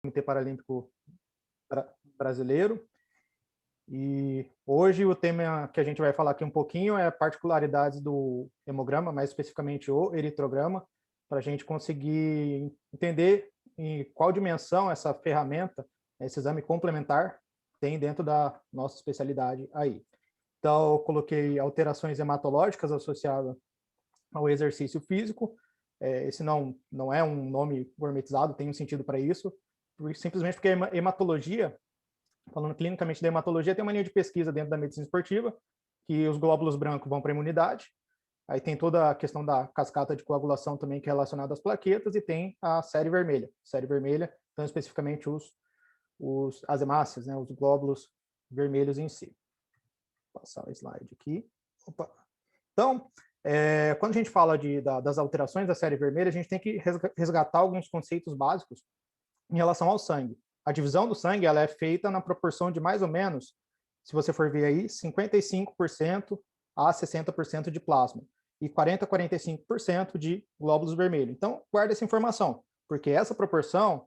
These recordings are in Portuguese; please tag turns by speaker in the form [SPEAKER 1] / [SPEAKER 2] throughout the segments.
[SPEAKER 1] Comitê Paralímpico Brasileiro. E hoje o tema que a gente vai falar aqui um pouquinho é particularidades do hemograma, mais especificamente o eritrograma, para a gente conseguir entender em qual dimensão essa ferramenta, esse exame complementar, tem dentro da nossa especialidade aí. Então, eu coloquei alterações hematológicas associadas ao exercício físico. Esse não é um nome gourmetizado, tem um sentido para isso, simplesmente porque a hematologia, falando clinicamente da hematologia, tem uma linha de pesquisa dentro da medicina esportiva, que os glóbulos brancos vão para a imunidade, aí tem toda a questão da cascata de coagulação também, que é relacionada às plaquetas, e tem a série vermelha. Série vermelha, então especificamente as hemácias, né, os glóbulos vermelhos em si. Vou passar o slide aqui. Opa. Então, quando a gente fala das alterações da série vermelha, a gente tem que resgatar alguns conceitos básicos em relação ao sangue. A divisão do sangue ela é feita na proporção de mais ou menos, se você for ver aí, 55% a 60% de plasma e 40% a 45% de glóbulos vermelhos. Então, guarda essa informação, porque essa proporção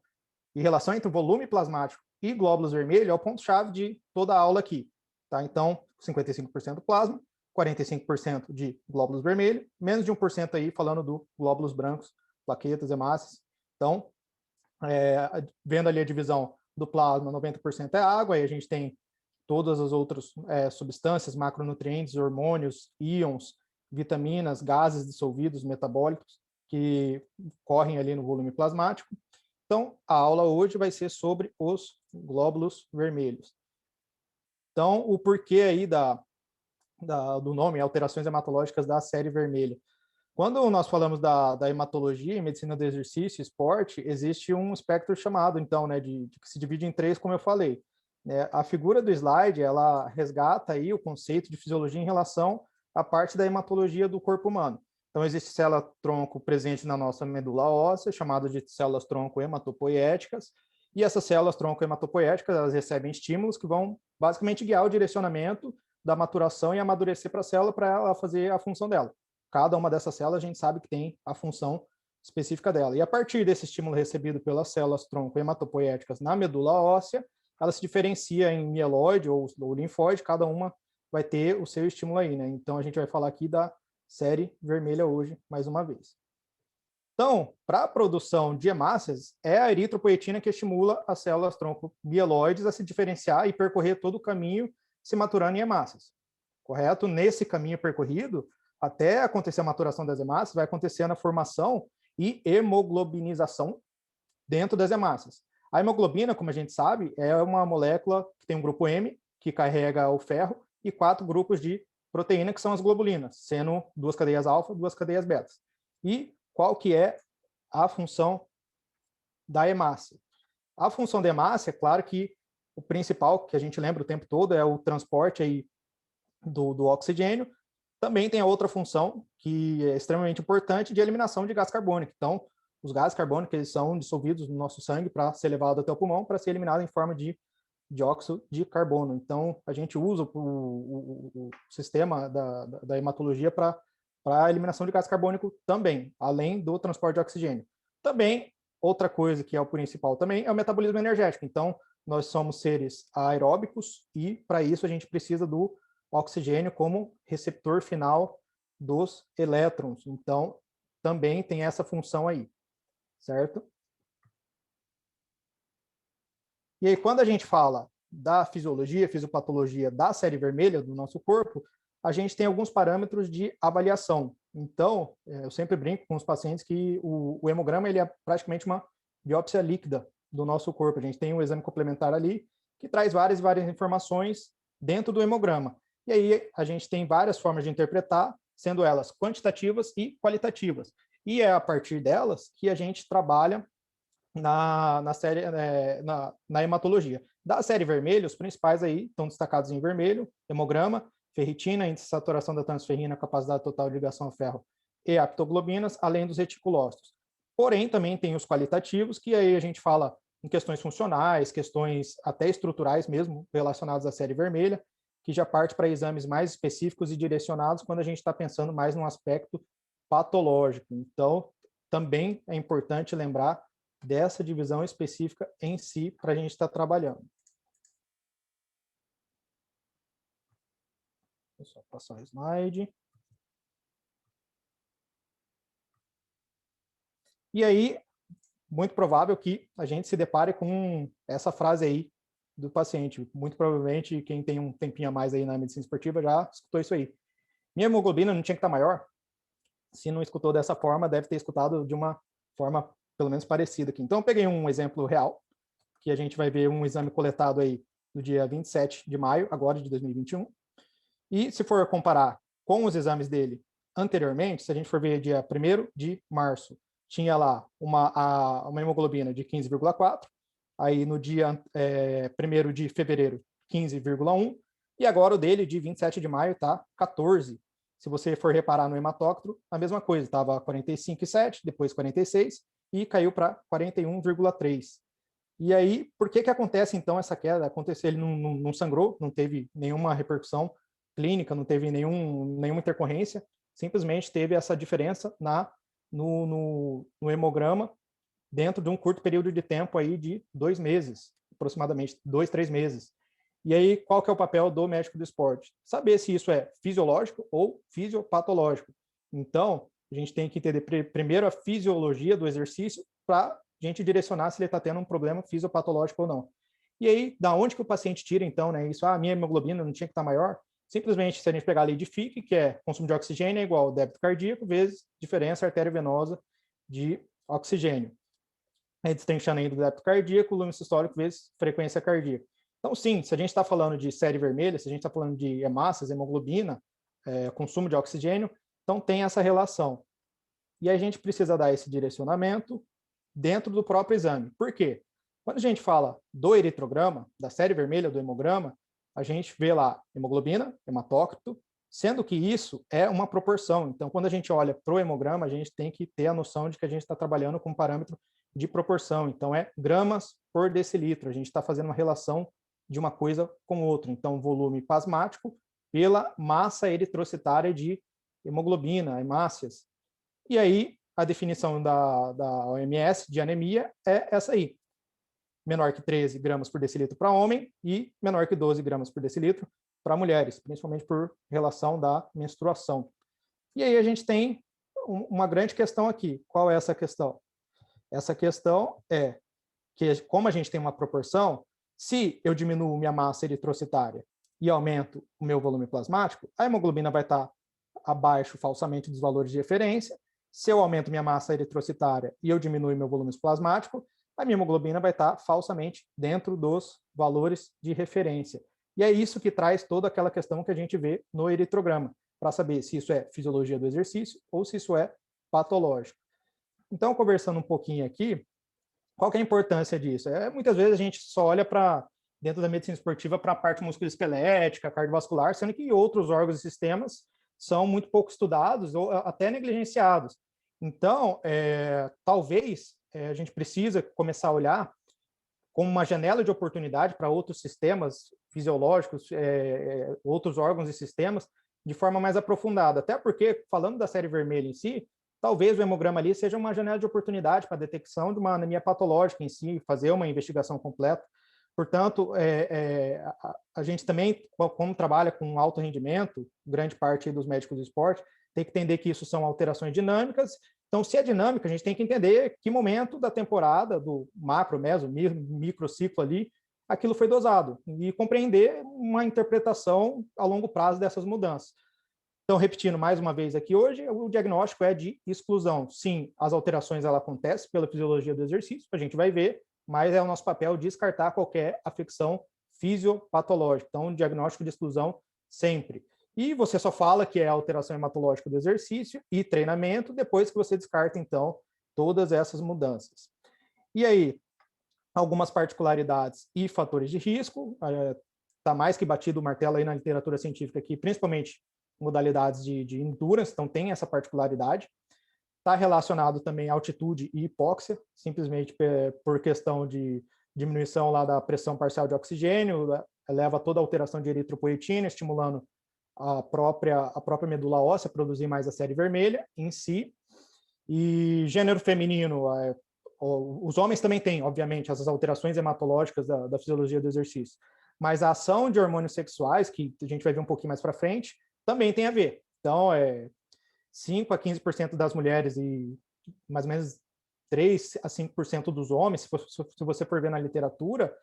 [SPEAKER 1] e relação entre o volume plasmático e glóbulos vermelhos é o ponto-chave de toda a aula aqui. Tá? Então, 55% plasma, 45% de glóbulos vermelhos, menos de 1% aí falando do glóbulos brancos, plaquetas, hemácias. Então, vendo ali a divisão do plasma, 90% é água, aí a gente tem todas as outras substâncias, macronutrientes, hormônios, íons, vitaminas, gases dissolvidos, metabólicos, que correm ali no volume plasmático. Então, a aula hoje vai ser sobre os glóbulos vermelhos. Então, o porquê aí do nome, alterações hematológicas da série vermelha. Quando nós falamos da hematologia em medicina do exercício e esporte, existe um espectro chamado, então, né, que se divide em três, como eu falei. A figura do slide, ela resgata aí o conceito de fisiologia em relação à parte da hematologia do corpo humano. Então, existe célula-tronco presente na nossa medula óssea, chamada de células-tronco hematopoéticas, e essas células-tronco hematopoéticas, elas recebem estímulos que vão basicamente guiar o direcionamento da maturação e amadurecer para a célula para ela fazer a função dela. Cada uma dessas células a gente sabe que tem a função específica dela. E a partir desse estímulo recebido pelas células-tronco hematopoéticas na medula óssea, ela se diferencia em mieloide ou linfóide, cada uma vai ter o seu estímulo aí, né? Então a gente vai falar aqui da série vermelha hoje, mais uma vez. Então, para a produção de hemácias, é a eritropoetina que estimula as células-tronco mieloides a se diferenciar e percorrer todo o caminho se maturando em hemácias. Correto? Nesse caminho percorrido, até acontecer a maturação das hemácias, vai acontecendo a formação e hemoglobinização dentro das hemácias. A hemoglobina, como a gente sabe, é uma molécula que tem um grupo M, que carrega o ferro, e 4 grupos de proteína, que são as globulinas, sendo 2 cadeias alfa, 2 cadeias beta. E qual que é a função da hemácia? A função da hemácia, é claro que o principal, que a gente lembra o tempo todo, é o transporte aí do oxigênio. Também tem a outra função, que é extremamente importante, de eliminação de gás carbônico. Então, os gases carbônicos eles são dissolvidos no nosso sangue para ser levado até o pulmão, para ser eliminado em forma de dióxido de carbono. Então, a gente usa o sistema da hematologia para a eliminação de gás carbônico também, além do transporte de oxigênio. Também, outra coisa que é o principal também, é o metabolismo energético. Então, nós somos seres aeróbicos e, para isso, a gente precisa do oxigênio como receptor final dos elétrons. Então, também tem essa função aí, certo? E aí, quando a gente fala da fisiologia, fisiopatologia da série vermelha do nosso corpo, a gente tem alguns parâmetros de avaliação. Então, eu sempre brinco com os pacientes que o hemograma ele é praticamente uma biópsia líquida do nosso corpo. A gente tem um exame complementar ali que traz várias informações dentro do hemograma. E aí a gente tem várias formas de interpretar, sendo elas quantitativas e qualitativas. E é a partir delas que a gente trabalha na hematologia. Da série vermelha, os principais aí estão destacados em vermelho: hemograma, ferritina, índice de saturação da transferrina, capacidade total de ligação a ferro e aptoglobinas, além dos reticulócitos. Porém, também tem os qualitativos, que aí a gente fala em questões funcionais, questões até estruturais mesmo, relacionadas à série vermelha, que já parte para exames mais específicos e direcionados quando a gente está pensando mais num aspecto patológico. Então, também é importante lembrar dessa divisão específica em si para a gente estar trabalhando. Vou só passar o slide. E aí, muito provável que a gente se depare com essa frase aí do paciente. Muito provavelmente, quem tem um tempinho a mais aí na medicina esportiva já escutou isso aí. Minha hemoglobina não tinha que estar maior? Se não escutou dessa forma, deve ter escutado de uma forma pelo menos parecida aqui. Então, eu peguei um exemplo real, que a gente vai ver um exame coletado aí no dia 27 de maio, agora de 2021. E se for comparar com os exames dele anteriormente, se a gente for ver dia 1º de março, tinha lá uma hemoglobina de 15,4, aí no dia 1º de fevereiro, 15,1, e agora o dele, de 27 de maio, está 14. Se você for reparar no hematócrito, a mesma coisa, estava 45,7, depois 46, e caiu para 41,3. E aí, por que acontece então essa queda? Aconteceu, ele não sangrou, não teve nenhuma repercussão clínica, não teve nenhuma intercorrência, simplesmente teve essa diferença no hemograma dentro de um curto período de tempo aí de 2 meses, aproximadamente 2, 3 meses. E aí, qual que é o papel do médico do esporte? Saber se isso é fisiológico ou fisiopatológico. Então, a gente tem que entender primeiro a fisiologia do exercício para a gente direcionar se ele está tendo um problema fisiopatológico ou não. E aí, da onde que o paciente tira, então, né? Isso, minha hemoglobina não tinha que estar maior? Simplesmente, se a gente pegar a lei de Fick, que é consumo de oxigênio é igual ao débito cardíaco vezes diferença arteriovenosa de oxigênio. A distensão do débito cardíaco, volume sistólico vezes frequência cardíaca. Então, sim, se a gente está falando de série vermelha, se a gente está falando de hemácias, hemoglobina, consumo de oxigênio, então tem essa relação. E a gente precisa dar esse direcionamento dentro do próprio exame. Por quê? Quando a gente fala do eritrograma, da série vermelha do hemograma, a gente vê lá hemoglobina, hematócrito, sendo que isso é uma proporção. Então, quando a gente olha para o hemograma, a gente tem que ter a noção de que a gente está trabalhando com um parâmetro de proporção. Então, é gramas por decilitro. A gente está fazendo uma relação de uma coisa com outra. Então, volume plasmático pela massa eritrocitária de hemoglobina, hemácias. E aí, a definição da OMS de anemia é essa aí. Menor que 13 gramas por decilitro para homem e menor que 12 gramas por decilitro para mulheres, principalmente por relação da menstruação. E aí a gente tem uma grande questão aqui. Qual é essa questão? Essa questão é que, como a gente tem uma proporção, se eu diminuo minha massa eritrocitária e aumento o meu volume plasmático, a hemoglobina vai estar abaixo falsamente dos valores de referência. Se eu aumento minha massa eritrocitária e eu diminuo meu volume plasmático, a minha hemoglobina vai estar falsamente dentro dos valores de referência. E é isso que traz toda aquela questão que a gente vê no eritrograma, para saber se isso é fisiologia do exercício ou se isso é patológico. Então, conversando um pouquinho aqui, qual que é a importância disso? Muitas vezes a gente só olha para, dentro da medicina esportiva, para a parte musculoesquelética, cardiovascular, sendo que outros órgãos e sistemas são muito pouco estudados ou até negligenciados. Então, talvez a gente precisa começar a olhar como uma janela de oportunidade para outros sistemas fisiológicos, outros órgãos e sistemas, de forma mais aprofundada. Até porque, falando da série vermelha em si, talvez o hemograma ali seja uma janela de oportunidade para a detecção de uma anemia patológica em si, fazer uma investigação completa. Portanto, a gente também, como trabalha com alto rendimento, grande parte dos médicos do esporte, tem que entender que isso são alterações dinâmicas. Então, se é dinâmica, a gente tem que entender que momento da temporada, do macro, meso, microciclo ali, aquilo foi dosado e compreender uma interpretação a longo prazo dessas mudanças. Então, repetindo mais uma vez aqui hoje, o diagnóstico é de exclusão. Sim, as alterações ela acontecem pela fisiologia do exercício, a gente vai ver, mas é o nosso papel descartar qualquer afecção fisiopatológica. Então, diagnóstico de exclusão sempre. E você só fala que é alteração hematológica do exercício e treinamento depois que você descarta, então, todas essas mudanças. E aí, algumas particularidades e fatores de risco. Está mais que batido o martelo aí na literatura científica aqui, principalmente modalidades de endurance, então tem essa particularidade. Está relacionado também à altitude e hipóxia, simplesmente por questão de diminuição lá da pressão parcial de oxigênio, leva a toda a alteração de eritropoetina, estimulando a própria medula óssea a produzir mais a série vermelha em si. E gênero feminino, os homens também têm, obviamente, essas alterações hematológicas da fisiologia do exercício, mas a ação de hormônios sexuais, que a gente vai ver um pouquinho mais para frente, também tem a ver. Então, 5 a 15% das mulheres e mais ou menos 3 a 5% dos homens, se você for ver na literatura,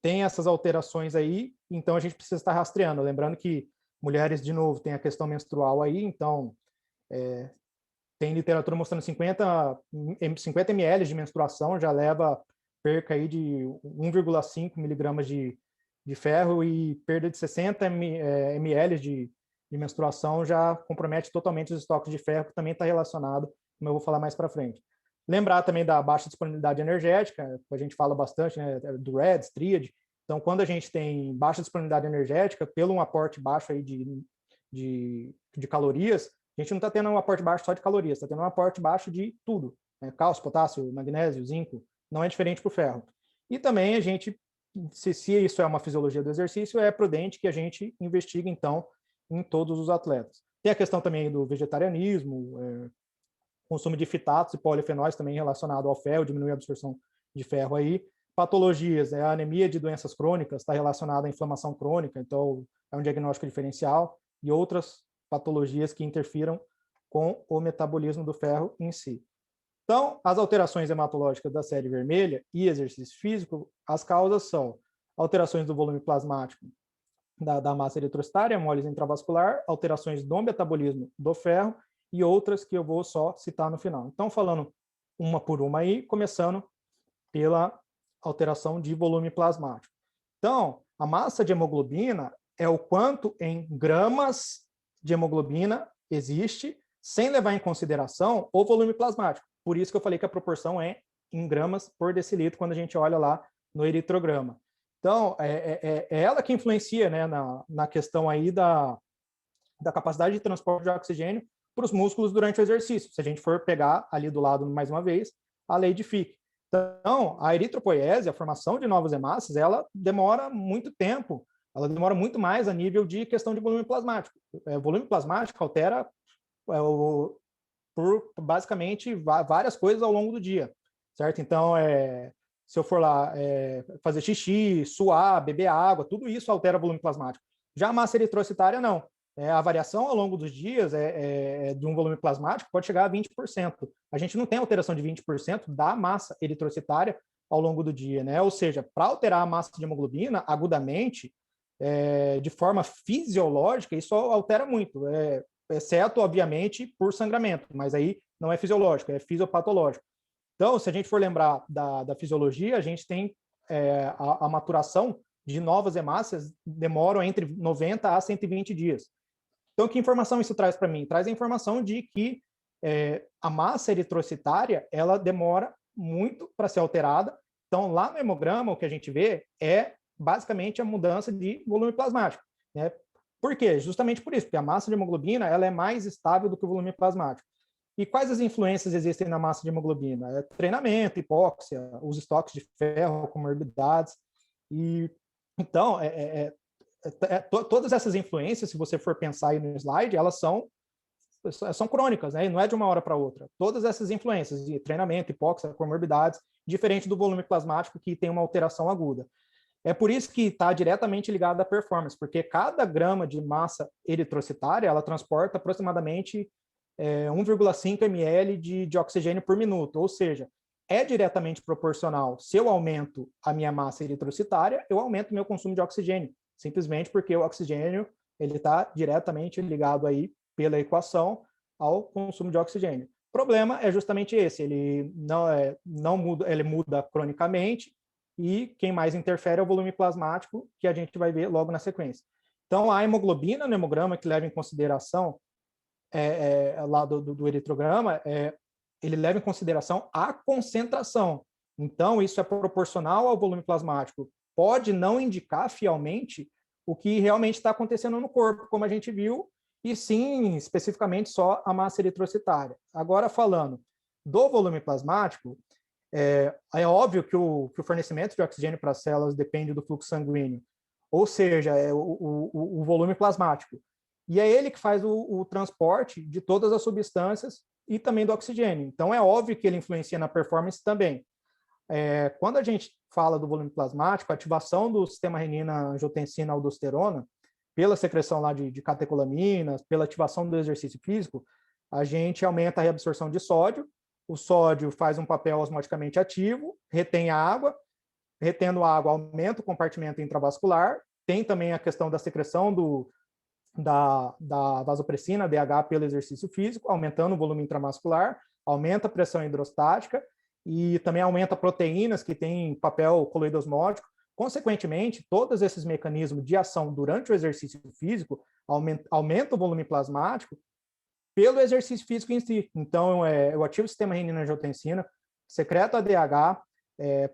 [SPEAKER 1] tem essas alterações aí, então a gente precisa estar rastreando. Lembrando que mulheres, de novo, tem a questão menstrual aí, então tem literatura mostrando 50 ml de menstruação já leva perca aí de 1,5 miligramas de ferro e perda de 60 ml de menstruação já compromete totalmente os estoques de ferro, que também está relacionado, como eu vou falar mais para frente. Lembrar também da baixa disponibilidade energética, a gente fala bastante, né, do REDS, tríade. Então, quando a gente tem baixa disponibilidade energética, pelo um aporte baixo aí de calorias, a gente não está tendo um aporte baixo só de calorias, está tendo um aporte baixo de tudo, né? Cálcio, potássio, magnésio, zinco, não é diferente para o ferro. E também a gente, se isso é uma fisiologia do exercício, é prudente que a gente investigue, então, em todos os atletas. Tem a questão também do vegetarianismo, consumo de fitatos e polifenóis também relacionado ao ferro, diminui a absorção de ferro aí. Patologias, a anemia de doenças crônicas está relacionada à inflamação crônica, então é um diagnóstico diferencial, e outras patologias que interfiram com o metabolismo do ferro em si. Então, as alterações hematológicas da série vermelha e exercício físico, as causas são alterações do volume plasmático da massa eritrocitária, hemólise intravascular, alterações do metabolismo do ferro e outras que eu vou só citar no final. Então, falando uma por uma aí, começando pela alteração de volume plasmático. Então, a massa de hemoglobina é o quanto em gramas de hemoglobina existe, sem levar em consideração o volume plasmático. Por isso que eu falei que a proporção é em gramas por decilitro quando a gente olha lá no eritrograma. Então, é ela que influencia, né, na questão aí da capacidade de transporte de oxigênio para os músculos durante o exercício. Se a gente for pegar ali do lado, mais uma vez, a lei de Fick. Então, a eritropoiese, a formação de novas hemácias, ela demora muito tempo, ela demora muito mais a nível de questão de volume plasmático. O volume plasmático altera por basicamente várias coisas ao longo do dia, certo? Então, se eu for lá fazer xixi, suar, beber água, tudo isso altera o volume plasmático. Já a massa eritrocitária, não. A variação ao longo dos dias de um volume plasmático pode chegar a 20%. A gente não tem alteração de 20% da massa eritrocitária ao longo do dia, né? Ou seja, para alterar a massa de hemoglobina agudamente, de forma fisiológica, isso altera muito, exceto, obviamente, por sangramento, mas aí não é fisiológico, é fisiopatológico. Então, se a gente for lembrar da fisiologia, a gente tem a maturação de novas hemácias demoram entre 90 a 120 dias. Então, que informação isso traz para mim? Traz a informação de que a massa eritrocitária ela demora muito para ser alterada. Então, lá no hemograma, o que a gente vê é basicamente a mudança de volume plasmático, né? Por quê? Justamente por isso, porque a massa de hemoglobina ela é mais estável do que o volume plasmático. E quais as influências existem na massa de hemoglobina? Treinamento, hipóxia, os estoques de ferro, comorbidades. E então, todas essas influências, se você for pensar aí no slide, elas são crônicas, né? E não é de uma hora para outra. Todas essas influências de treinamento, hipóxia, comorbidades, diferente do volume plasmático que tem uma alteração aguda. É por isso que está diretamente ligado à performance, porque cada grama de massa eritrocitária, ela transporta aproximadamente 1,5 ml de oxigênio por minuto, ou seja, é diretamente proporcional. Se eu aumento a minha massa eritrocitária, eu aumento o meu consumo de oxigênio, simplesmente porque o oxigênio ele está diretamente ligado aí pela equação ao consumo de oxigênio. O problema é justamente esse, ele não muda, ele muda cronicamente, e quem mais interfere é o volume plasmático, que a gente vai ver logo na sequência. Então, a hemoglobina no hemograma, que leva em consideração lá do eritrograma, ele leva em consideração a concentração. Então, isso é proporcional ao volume plasmático. Pode não indicar fielmente o que realmente está acontecendo no corpo, como a gente viu, e sim, especificamente só a massa eritrocitária. Agora, falando do volume plasmático, é óbvio que o fornecimento de oxigênio para as células depende do fluxo sanguíneo, ou seja, o volume plasmático. E é ele que faz o transporte de todas as substâncias e também do oxigênio. Então, é óbvio que ele influencia na performance também. Quando a gente fala do volume plasmático, a ativação do sistema renina-angiotensina-aldosterona, pela secreção lá de catecolaminas, pela ativação do exercício físico, a gente aumenta a reabsorção de sódio, o sódio faz um papel osmoticamente ativo, retém a água, retendo a água aumenta o compartimento intravascular, tem também a questão da secreção da vasopressina, DH, pelo exercício físico, aumentando o volume intramuscular, aumenta a pressão hidrostática e também aumenta proteínas que têm papel coloidosmótico. Consequentemente, todos esses mecanismos de ação durante o exercício físico aumenta o volume plasmático pelo exercício físico em si. Então, eu ativo o sistema renina-angiotensina, secreto ADH,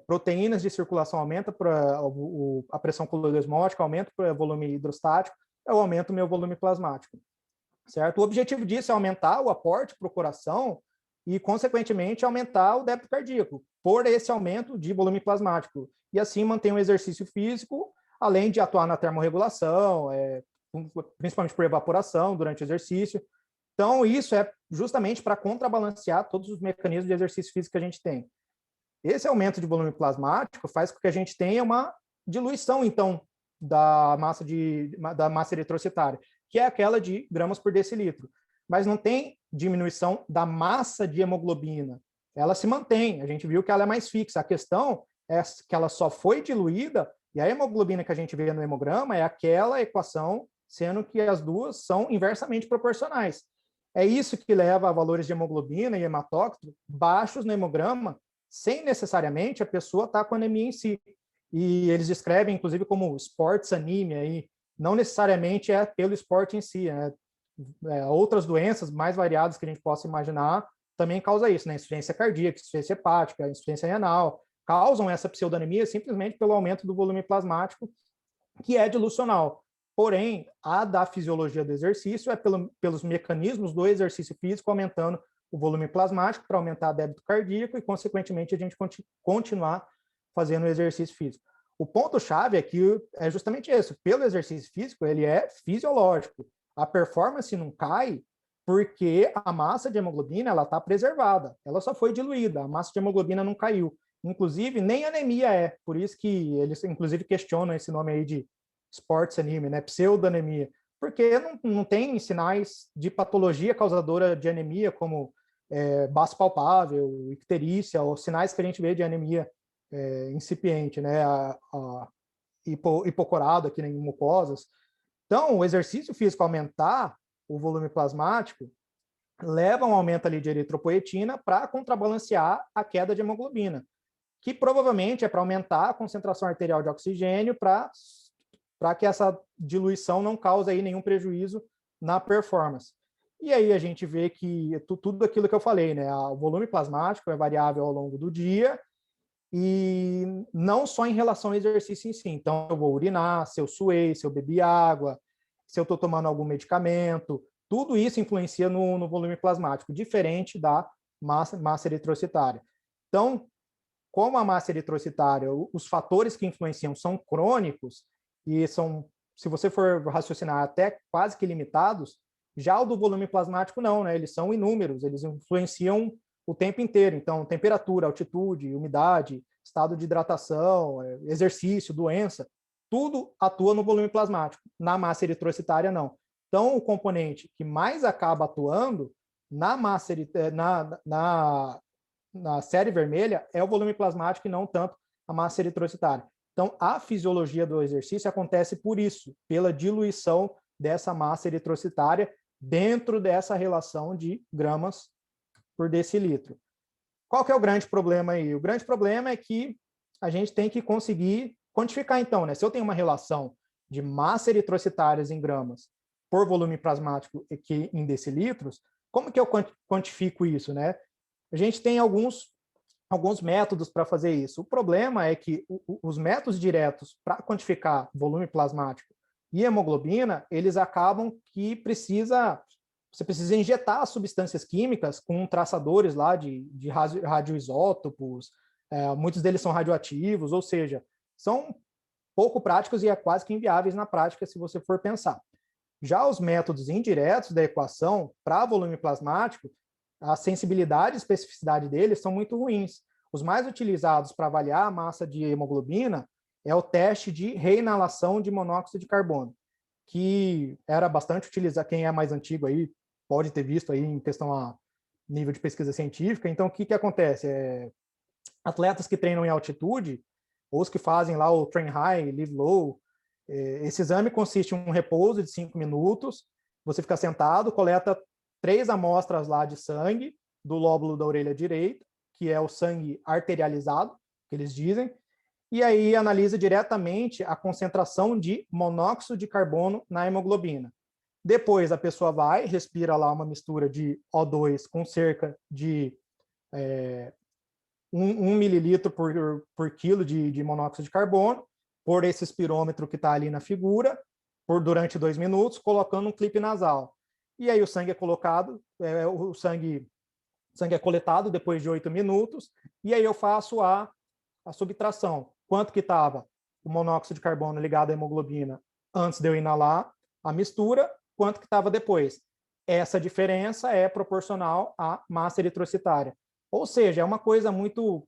[SPEAKER 1] proteínas de circulação aumenta a pressão coloidosmótica, aumenta o volume hidrostático, eu aumento o meu volume plasmático, certo? O objetivo disso é aumentar o aporte para o coração e, consequentemente, aumentar o débito cardíaco, por esse aumento de volume plasmático. E assim manter um exercício físico, além de atuar na termorregulação, principalmente por evaporação durante o exercício. Então, isso é justamente para contrabalancear todos os mecanismos de exercício físico que a gente tem. Esse aumento de volume plasmático faz com que a gente tenha uma diluição, então, da massa eritrocitária, que é aquela de gramas por decilitro. Mas não tem diminuição da massa de hemoglobina. Ela se mantém, a gente viu que ela é mais fixa. A questão é que ela só foi diluída, e a hemoglobina que a gente vê no hemograma é aquela equação, sendo que as duas são inversamente proporcionais. É isso que leva a valores de hemoglobina e hematócrito baixos no hemograma, sem necessariamente a pessoa estar com anemia em si. E eles descrevem, inclusive, como sports anemia, e não necessariamente é pelo esporte em si. Outras doenças mais variadas que a gente possa imaginar também causa isso, né? Insuficiência cardíaca, insuficiência hepática, insuficiência renal, causam essa pseudanemia simplesmente pelo aumento do volume plasmático, que é dilucional. Porém, a da fisiologia do exercício é pelos mecanismos do exercício físico aumentando o volume plasmático para aumentar o débito cardíaco e, consequentemente, a gente continuar fazendo o exercício físico. O ponto-chave é que é justamente isso. Pelo exercício físico, ele é fisiológico. A performance não cai porque a massa de hemoglobina ela está preservada. Ela só foi diluída. A massa de hemoglobina não caiu. Inclusive, nem anemia é. Por isso que eles, inclusive, questionam esse nome aí de sports anemia, né? Pseudoanemia. Porque não tem sinais de patologia causadora de anemia, como baço palpável, icterícia, ou sinais que a gente vê de anemia incipiente, né? A hipocorado aqui em mucosas. Então, o exercício físico aumentar o volume plasmático leva a um aumento ali de eritropoetina para contrabalancear a queda de hemoglobina, que provavelmente é para aumentar a concentração arterial de oxigênio para que essa diluição não cause aí nenhum prejuízo na performance. E aí a gente vê que tudo aquilo que eu falei, né? O volume plasmático é variável ao longo do dia e não só em relação ao exercício em si. Então, eu vou urinar, se eu suei, se eu bebi água, se eu estou tomando algum medicamento, tudo isso influencia no volume plasmático, diferente da massa eritrocitária. Então, como a massa eritrocitária, os fatores que influenciam são crônicos e são, se você for raciocinar, até quase que limitados, já o do volume plasmático não, né? Eles são inúmeros, eles influenciam o tempo inteiro. Então, temperatura, altitude, umidade, estado de hidratação, exercício, doença, tudo atua no volume plasmático. Na massa eritrocitária, não. Então, o componente que mais acaba atuando na massa na série vermelha é o volume plasmático e não tanto a massa eritrocitária. Então, a fisiologia do exercício acontece por isso, pela diluição dessa massa eritrocitária dentro dessa relação de gramas por decilitro. Qual que é o grande problema aí? O grande problema é que a gente tem que conseguir quantificar, então, né? Se eu tenho uma relação de massa eritrocitárias em gramas por volume plasmático aqui em decilitros, como que eu quantifico isso, né? A gente tem alguns métodos para fazer isso. O problema é que os métodos diretos para quantificar volume plasmático e hemoglobina, eles acabam que você precisa injetar substâncias químicas com traçadores lá de radioisótopos, muitos deles são radioativos, ou seja, são pouco práticos e é quase que inviáveis na prática se você for pensar. Já os métodos indiretos da equação para volume plasmático, a sensibilidade e especificidade deles são muito ruins. Os mais utilizados para avaliar a massa de hemoglobina é o teste de reinalação de monóxido de carbono, que era bastante utilizado, quem é mais antigo aí pode ter visto aí em questão a nível de pesquisa científica. Então, o que acontece? Atletas que treinam em altitude, ou os que fazem lá o train high, live low, esse exame consiste em um repouso de 5 minutos, você fica sentado, coleta 3 amostras lá de sangue do lóbulo da orelha direita, que é o sangue arterializado, que eles dizem, e aí analisa diretamente a concentração de monóxido de carbono na hemoglobina. Depois a pessoa vai, respira lá uma mistura de O2 com cerca de 1 mililitro por quilo de monóxido de carbono, por esse espirômetro que está ali na figura, durante 2 minutos, colocando um clipe nasal. E aí o sangue é colocado, o sangue é coletado depois de 8 minutos, e aí eu faço a subtração. Quanto que estava o monóxido de carbono ligado à hemoglobina antes de eu inalar a mistura, quanto que estava depois. Essa diferença é proporcional à massa eritrocitária. Ou seja, é uma coisa muito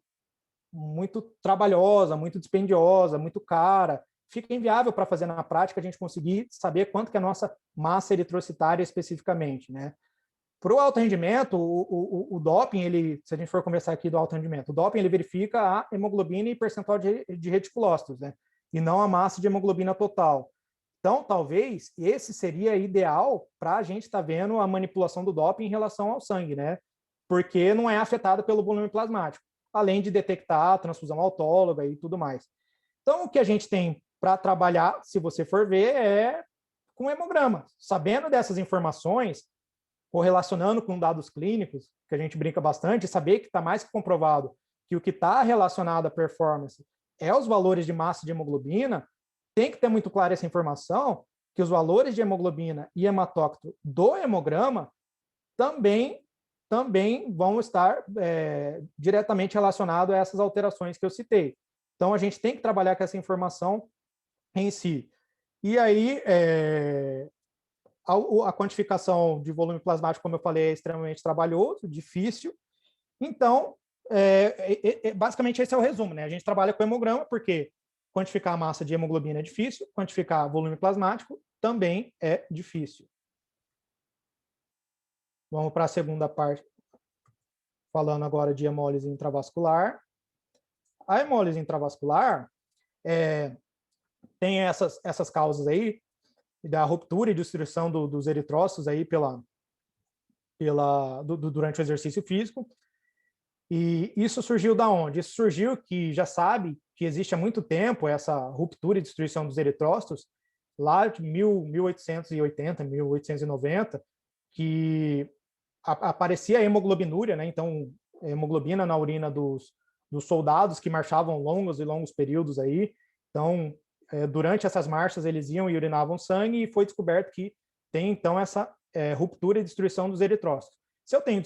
[SPEAKER 1] trabalhosa, muito dispendiosa, muito cara. Fica inviável para fazer na prática a gente conseguir saber quanto que é a nossa massa eritrocitária especificamente, né? Para o alto rendimento, o doping, se a gente for conversar aqui do alto rendimento, o doping ele verifica a hemoglobina e percentual de reticulócitos, né? E não a massa de hemoglobina total. Então, talvez esse seria ideal para a gente estar vendo a manipulação do doping em relação ao sangue, né? Porque não é afetado pelo volume plasmático, além de detectar a transfusão autóloga e tudo mais. Então, o que a gente tem para trabalhar, se você for ver, é com hemograma. Sabendo dessas informações, correlacionando com dados clínicos, que a gente brinca bastante, saber que está mais que comprovado que o que está relacionado à performance é os valores de massa de hemoglobina, tem que ter muito clara essa informação, que os valores de hemoglobina e hematócrito do hemograma também vão estar diretamente relacionados a essas alterações que eu citei. Então, a gente tem que trabalhar com essa informação em si. E aí, a quantificação de volume plasmático, como eu falei, é extremamente trabalhoso, difícil. Então, basicamente esse é o resumo, né? A gente trabalha com hemograma porque quantificar a massa de hemoglobina é difícil, quantificar volume plasmático também é difícil. Vamos para a segunda parte, falando agora de hemólise intravascular. A hemólise intravascular tem essas causas aí, da ruptura e destruição dos eritrócitos aí durante o exercício físico. E isso surgiu da onde? Isso surgiu que já sabe que existe há muito tempo essa ruptura e destruição dos eritrócitos, lá de 1880, 1890, que aparecia a hemoglobinúria, né? Então, hemoglobina na urina dos soldados que marchavam longos e longos períodos aí. Então, durante essas marchas, eles iam e urinavam sangue, e foi descoberto que tem, então, essa ruptura e destruição dos eritrócitos. Se eu tenho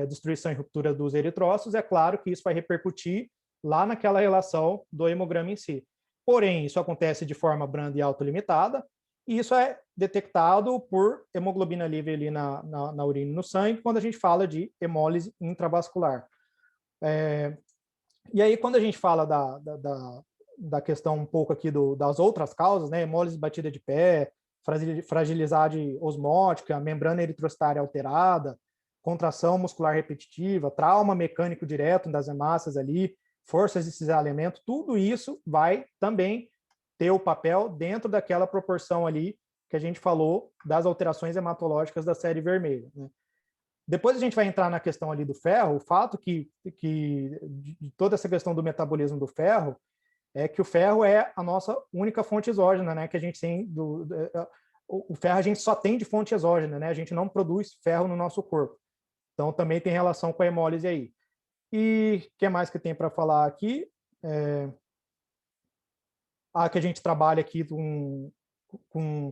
[SPEAKER 1] destruição e ruptura dos eritrócitos, é claro que isso vai repercutir lá naquela relação do hemograma em si. Porém, isso acontece de forma branda e autolimitada, e isso é detectado por hemoglobina livre ali na urina e no sangue, quando a gente fala de hemólise intravascular. E aí, quando a gente fala da questão um pouco aqui das outras causas, né, hemólise batida de pé, fragilidade osmótica, a membrana eritrocitária alterada, contração muscular repetitiva, trauma mecânico direto das hemácias ali, forças de cisalhamento, tudo isso vai também ter o papel dentro daquela proporção ali que a gente falou das alterações hematológicas da série vermelha, né? Depois a gente vai entrar na questão ali do ferro, o fato que de toda essa questão do metabolismo do ferro é que o ferro é a nossa única fonte exógena, né, que a gente tem o ferro a gente só tem de fonte exógena, né? A gente não produz ferro no nosso corpo. Então, também tem relação com a hemólise aí. E o que mais que tem para falar aqui? Que a gente trabalha aqui com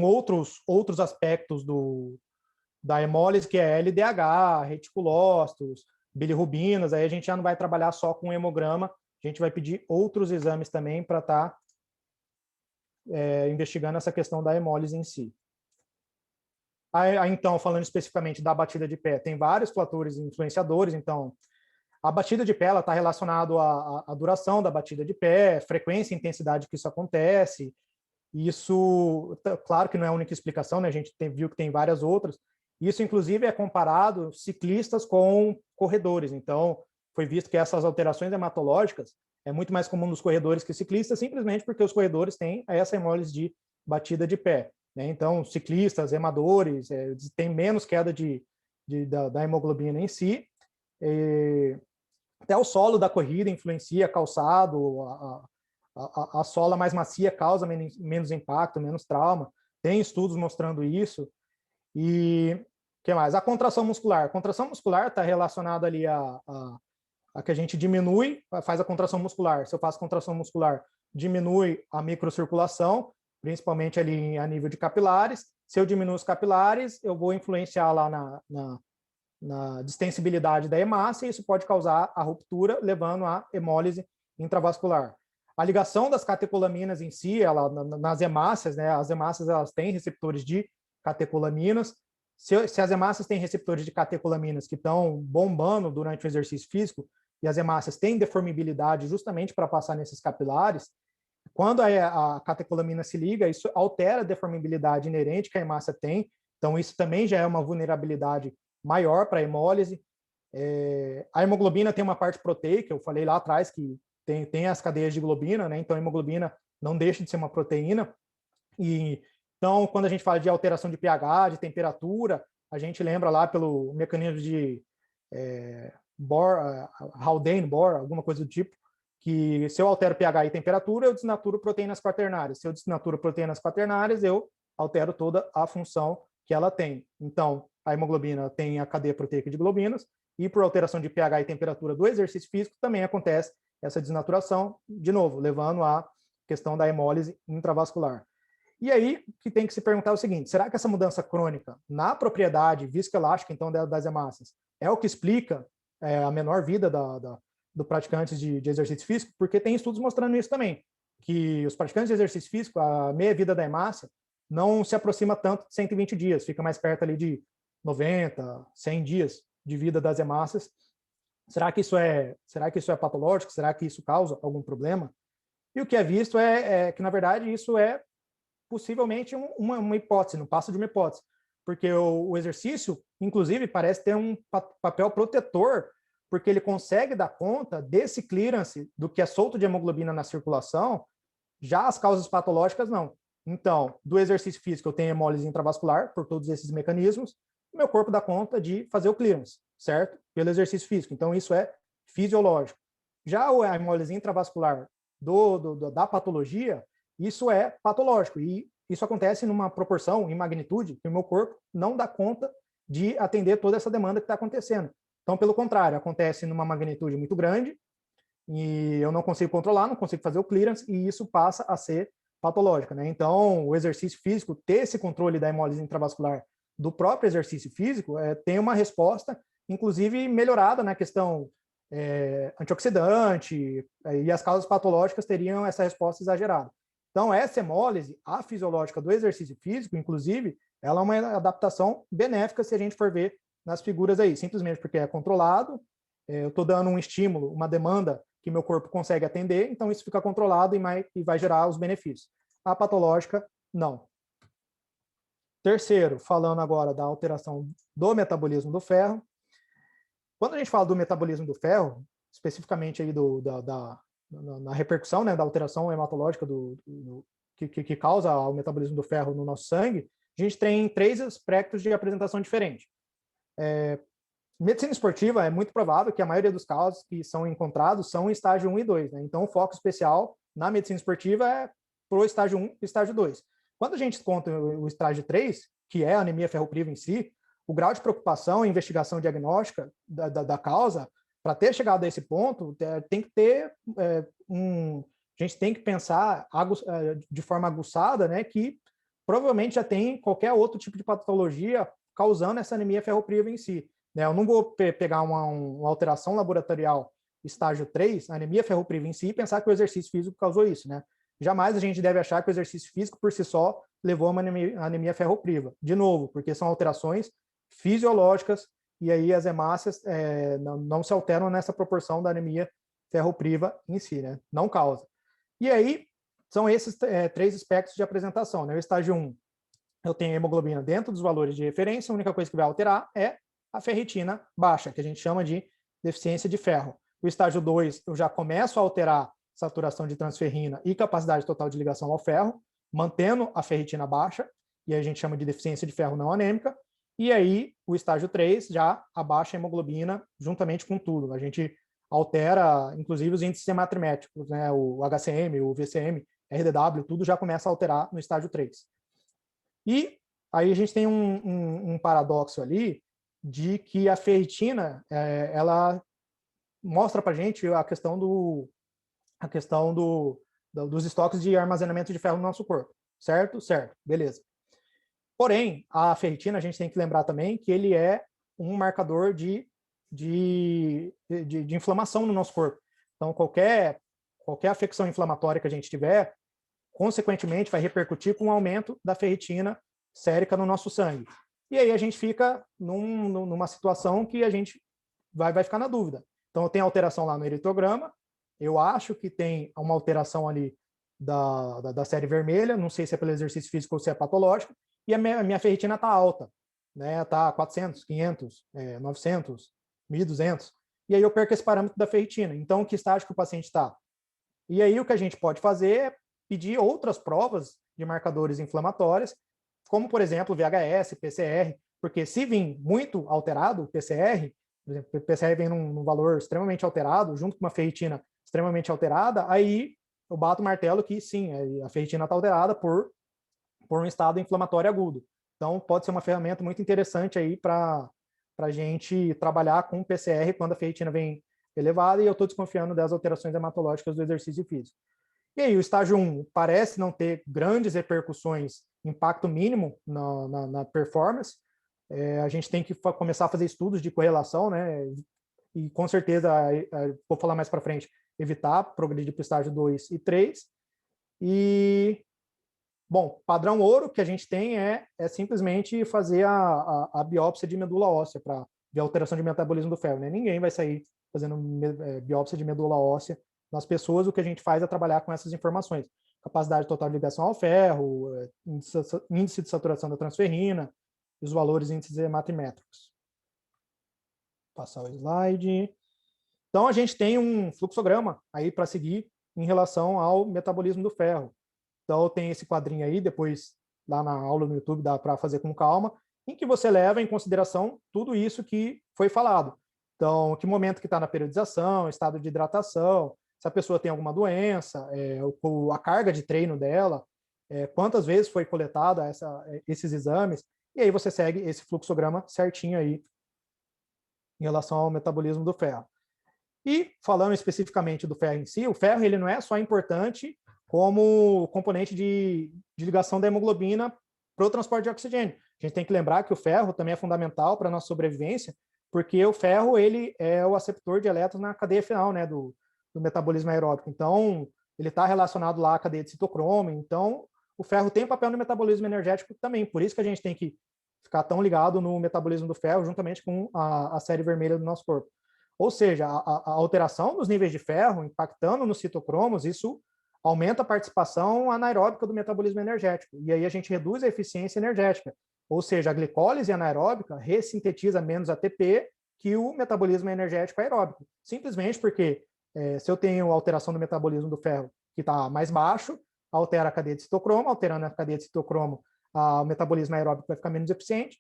[SPEAKER 1] outros aspectos da hemólise, que é LDH, reticulócitos, bilirrubinas. Aí a gente já não vai trabalhar só com hemograma, a gente vai pedir outros exames também para estar investigando essa questão da hemólise em si. Então, falando especificamente da batida de pé, tem vários fatores influenciadores. Então, a batida de pé está relacionada à duração da batida de pé, frequência e intensidade que isso acontece. Isso, claro que não é a única explicação, né? A gente viu que tem várias outras. Isso, inclusive, é comparado ciclistas com corredores. Então, foi visto que essas alterações hematológicas é muito mais comum nos corredores que ciclistas, simplesmente porque os corredores têm essa hemólise de batida de pé, né? Então, ciclistas, remadores, têm menos queda da hemoglobina em si. Até o solo da corrida influencia, calçado, a sola mais macia causa menos impacto, menos trauma. Tem estudos mostrando isso. E o que mais? A contração muscular. A contração muscular está relacionada ali a que a gente diminui, faz a contração muscular. Se eu faço contração muscular, diminui a microcirculação, principalmente ali a nível de capilares. Se eu diminuo os capilares, eu vou influenciar lá na distensibilidade da hemácia, e isso pode causar a ruptura, levando à hemólise intravascular. A ligação das catecolaminas em si, nas hemácias, né, as hemácias elas têm receptores de catecolaminas. Se as hemácias têm receptores de catecolaminas que estão bombando durante o exercício físico, e as hemácias têm deformibilidade justamente para passar nesses capilares, quando a catecolamina se liga, isso altera a deformibilidade inerente que a hemácia tem, então isso também já é uma vulnerabilidade maior para a hemólise. A hemoglobina tem uma parte proteica, eu falei lá atrás que tem as cadeias de globina, né? Então a hemoglobina não deixa de ser uma proteína. Então, quando a gente fala de alteração de pH, de temperatura, a gente lembra lá pelo mecanismo de Haldane-Bohr, alguma coisa do tipo, que se eu altero pH e temperatura, eu desnaturo proteínas quaternárias. Se eu desnaturo proteínas quaternárias, eu altero toda a função que ela tem. Então, a hemoglobina tem a cadeia proteica de globinas, e por alteração de pH e temperatura do exercício físico, também acontece essa desnaturação, de novo, levando à questão da hemólise intravascular. E aí, que tem que se perguntar é o seguinte, será que essa mudança crônica na propriedade viscoelástica, então, das hemácias, é o que explica a menor vida do praticante de exercício físico? Porque tem estudos mostrando isso também, que os praticantes de exercício físico, a meia-vida da hemácia, não se aproxima tanto de 120 dias, fica mais perto ali de 90, 100 dias de vida das hemácias. Será que isso é patológico? Será que isso causa algum problema? E o que é visto é que, na verdade, isso é possivelmente uma hipótese, não passa de uma hipótese, porque o exercício, inclusive, parece ter um papel protetor, porque ele consegue dar conta desse clearance do que é solto de hemoglobina na circulação, já as causas patológicas não. Então, do exercício físico eu tenho hemólise intravascular por todos esses mecanismos, meu corpo dá conta de fazer o clearance, certo? Pelo exercício físico. Então, isso é fisiológico. Já a hemólise intravascular da patologia, isso é patológico. E isso acontece numa proporção, em magnitude, que o meu corpo não dá conta de atender toda essa demanda que está acontecendo. Então, pelo contrário, acontece numa magnitude muito grande, e eu não consigo controlar, não consigo fazer o clearance, e isso passa a ser patológico, né? Então, o exercício físico, ter esse controle da hemólise intravascular do próprio exercício físico, tem uma resposta, inclusive melhorada na questão antioxidante, e as causas patológicas teriam essa resposta exagerada. Então, essa hemólise, a fisiológica do exercício físico, inclusive, ela é uma adaptação benéfica se a gente for ver nas figuras aí, simplesmente porque é controlado, eu estou dando um estímulo, uma demanda que meu corpo consegue atender, então isso fica controlado e vai gerar os benefícios. A patológica, não. Terceiro, falando agora da alteração do metabolismo do ferro. Quando a gente fala do metabolismo do ferro, especificamente aí na repercussão, né, da alteração hematológica que causa o metabolismo do ferro no nosso sangue, a gente tem 3 aspectos de apresentação diferente. Medicina esportiva, é muito provável que a maioria dos casos que são encontrados são em estágio 1 e 2. Né? Então, o foco especial na medicina esportiva é para o estágio 1 e estágio 2. Quando a gente conta o estágio 3, que é a anemia ferropriva em si, o grau de preocupação e investigação diagnóstica da causa, para ter chegado a esse ponto, tem que ter a gente tem que pensar de forma aguçada, né, que provavelmente já tem qualquer outro tipo de patologia causando essa anemia ferropriva em si. Né? Eu não vou pegar uma alteração laboratorial estágio 3, anemia ferropriva em si, e pensar que o exercício físico causou isso. Né? jamais a gente deve achar que o exercício físico por si só levou a uma anemia ferropriva. De novo, porque são alterações fisiológicas e aí as hemácias não se alteram nessa proporção da anemia ferropriva em si, né? Não causa. E aí, são esses 3 aspectos de apresentação, né? O estágio 1, eu tenho hemoglobina dentro dos valores de referência, a única coisa que vai alterar é a ferritina baixa, que a gente chama de deficiência de ferro. O estágio 2, eu já começo a alterar saturação de transferrina e capacidade total de ligação ao ferro, mantendo a ferritina baixa, e aí a gente chama de deficiência de ferro não anêmica. E aí, o estágio 3 já abaixa a hemoglobina juntamente com tudo. A gente altera, inclusive, os índices hematrimétricos, né? O HCM, o VCM, RDW, tudo já começa a alterar no estágio 3. E aí a gente tem um paradoxo ali de que a ferritina, ela mostra para a gente a questão dos estoques de armazenamento de ferro no nosso corpo, certo? Certo, beleza. Porém, a ferritina, a gente tem que lembrar também que ele é um marcador de inflamação no nosso corpo. Então, qualquer afecção inflamatória que a gente tiver, consequentemente, vai repercutir com o aumento da ferritina sérica no nosso sangue. E aí a gente fica numa situação que a gente vai ficar na dúvida. Então, tem alteração lá no eritrograma, eu acho que tem uma alteração ali da série vermelha, não sei se é pelo exercício físico ou se é patológico, e a minha ferritina está alta, né? Está 400, 500, 900, 1.200, e aí eu perco esse parâmetro da ferritina. Então, que estágio que o paciente está? E aí o que a gente pode fazer é pedir outras provas de marcadores inflamatórios, como, por exemplo, VHS, PCR, porque se vir muito alterado, o PCR, por exemplo, o PCR vem num valor extremamente alterado, junto com uma ferritina extremamente alterada, aí eu bato o martelo que sim, a ferritina está alterada por um estado inflamatório agudo. Então, pode ser uma ferramenta muito interessante aí para a gente trabalhar com o PCR quando a ferritina vem elevada e eu estou desconfiando das alterações hematológicas do exercício físico. E aí, o estágio 1 parece não ter grandes repercussões, impacto mínimo na performance. A gente tem que começar a fazer estudos de correlação, né? E com certeza, vou falar mais para frente, evitar progredir para o estágio 2 e 3. E, bom, padrão ouro que a gente tem é simplesmente fazer a biópsia de medula óssea para ver a alteração de metabolismo do ferro, né? Ninguém vai sair fazendo biópsia de medula óssea nas pessoas. O que a gente faz é trabalhar com essas informações. Capacidade total de ligação ao ferro, índice de saturação da transferrina, os valores índices hematrimétricos. Passar o slide. Então, a gente tem um fluxograma aí para seguir em relação ao metabolismo do ferro. Então, tem esse quadrinho aí, depois lá na aula no YouTube dá para fazer com calma, em que você leva em consideração tudo isso que foi falado. Então, que momento que está na periodização, estado de hidratação, se a pessoa tem alguma doença, a carga de treino dela, quantas vezes foi coletada esses exames, e aí você segue esse fluxograma certinho aí em relação ao metabolismo do ferro. E falando especificamente do ferro em si, o ferro ele não é só importante como componente de ligação da hemoglobina para o transporte de oxigênio. A gente tem que lembrar que o ferro também é fundamental para a nossa sobrevivência, porque o ferro ele é o aceptor de elétrons na cadeia final, né, do metabolismo aeróbico. Então, ele está relacionado lá à cadeia de citocromo. Então, o ferro tem papel no metabolismo energético também. Por isso que a gente tem que ficar tão ligado no metabolismo do ferro, juntamente com a série vermelha do nosso corpo. Ou seja, a alteração dos níveis de ferro impactando nos citocromos, isso aumenta a participação anaeróbica do metabolismo energético. E aí a gente reduz a eficiência energética. Ou seja, a glicólise anaeróbica ressintetiza menos ATP que o metabolismo energético aeróbico. Simplesmente porque se eu tenho alteração do metabolismo do ferro que está mais baixo, altera a cadeia de citocromo, alterando a cadeia de citocromo, o metabolismo aeróbico vai ficar menos eficiente,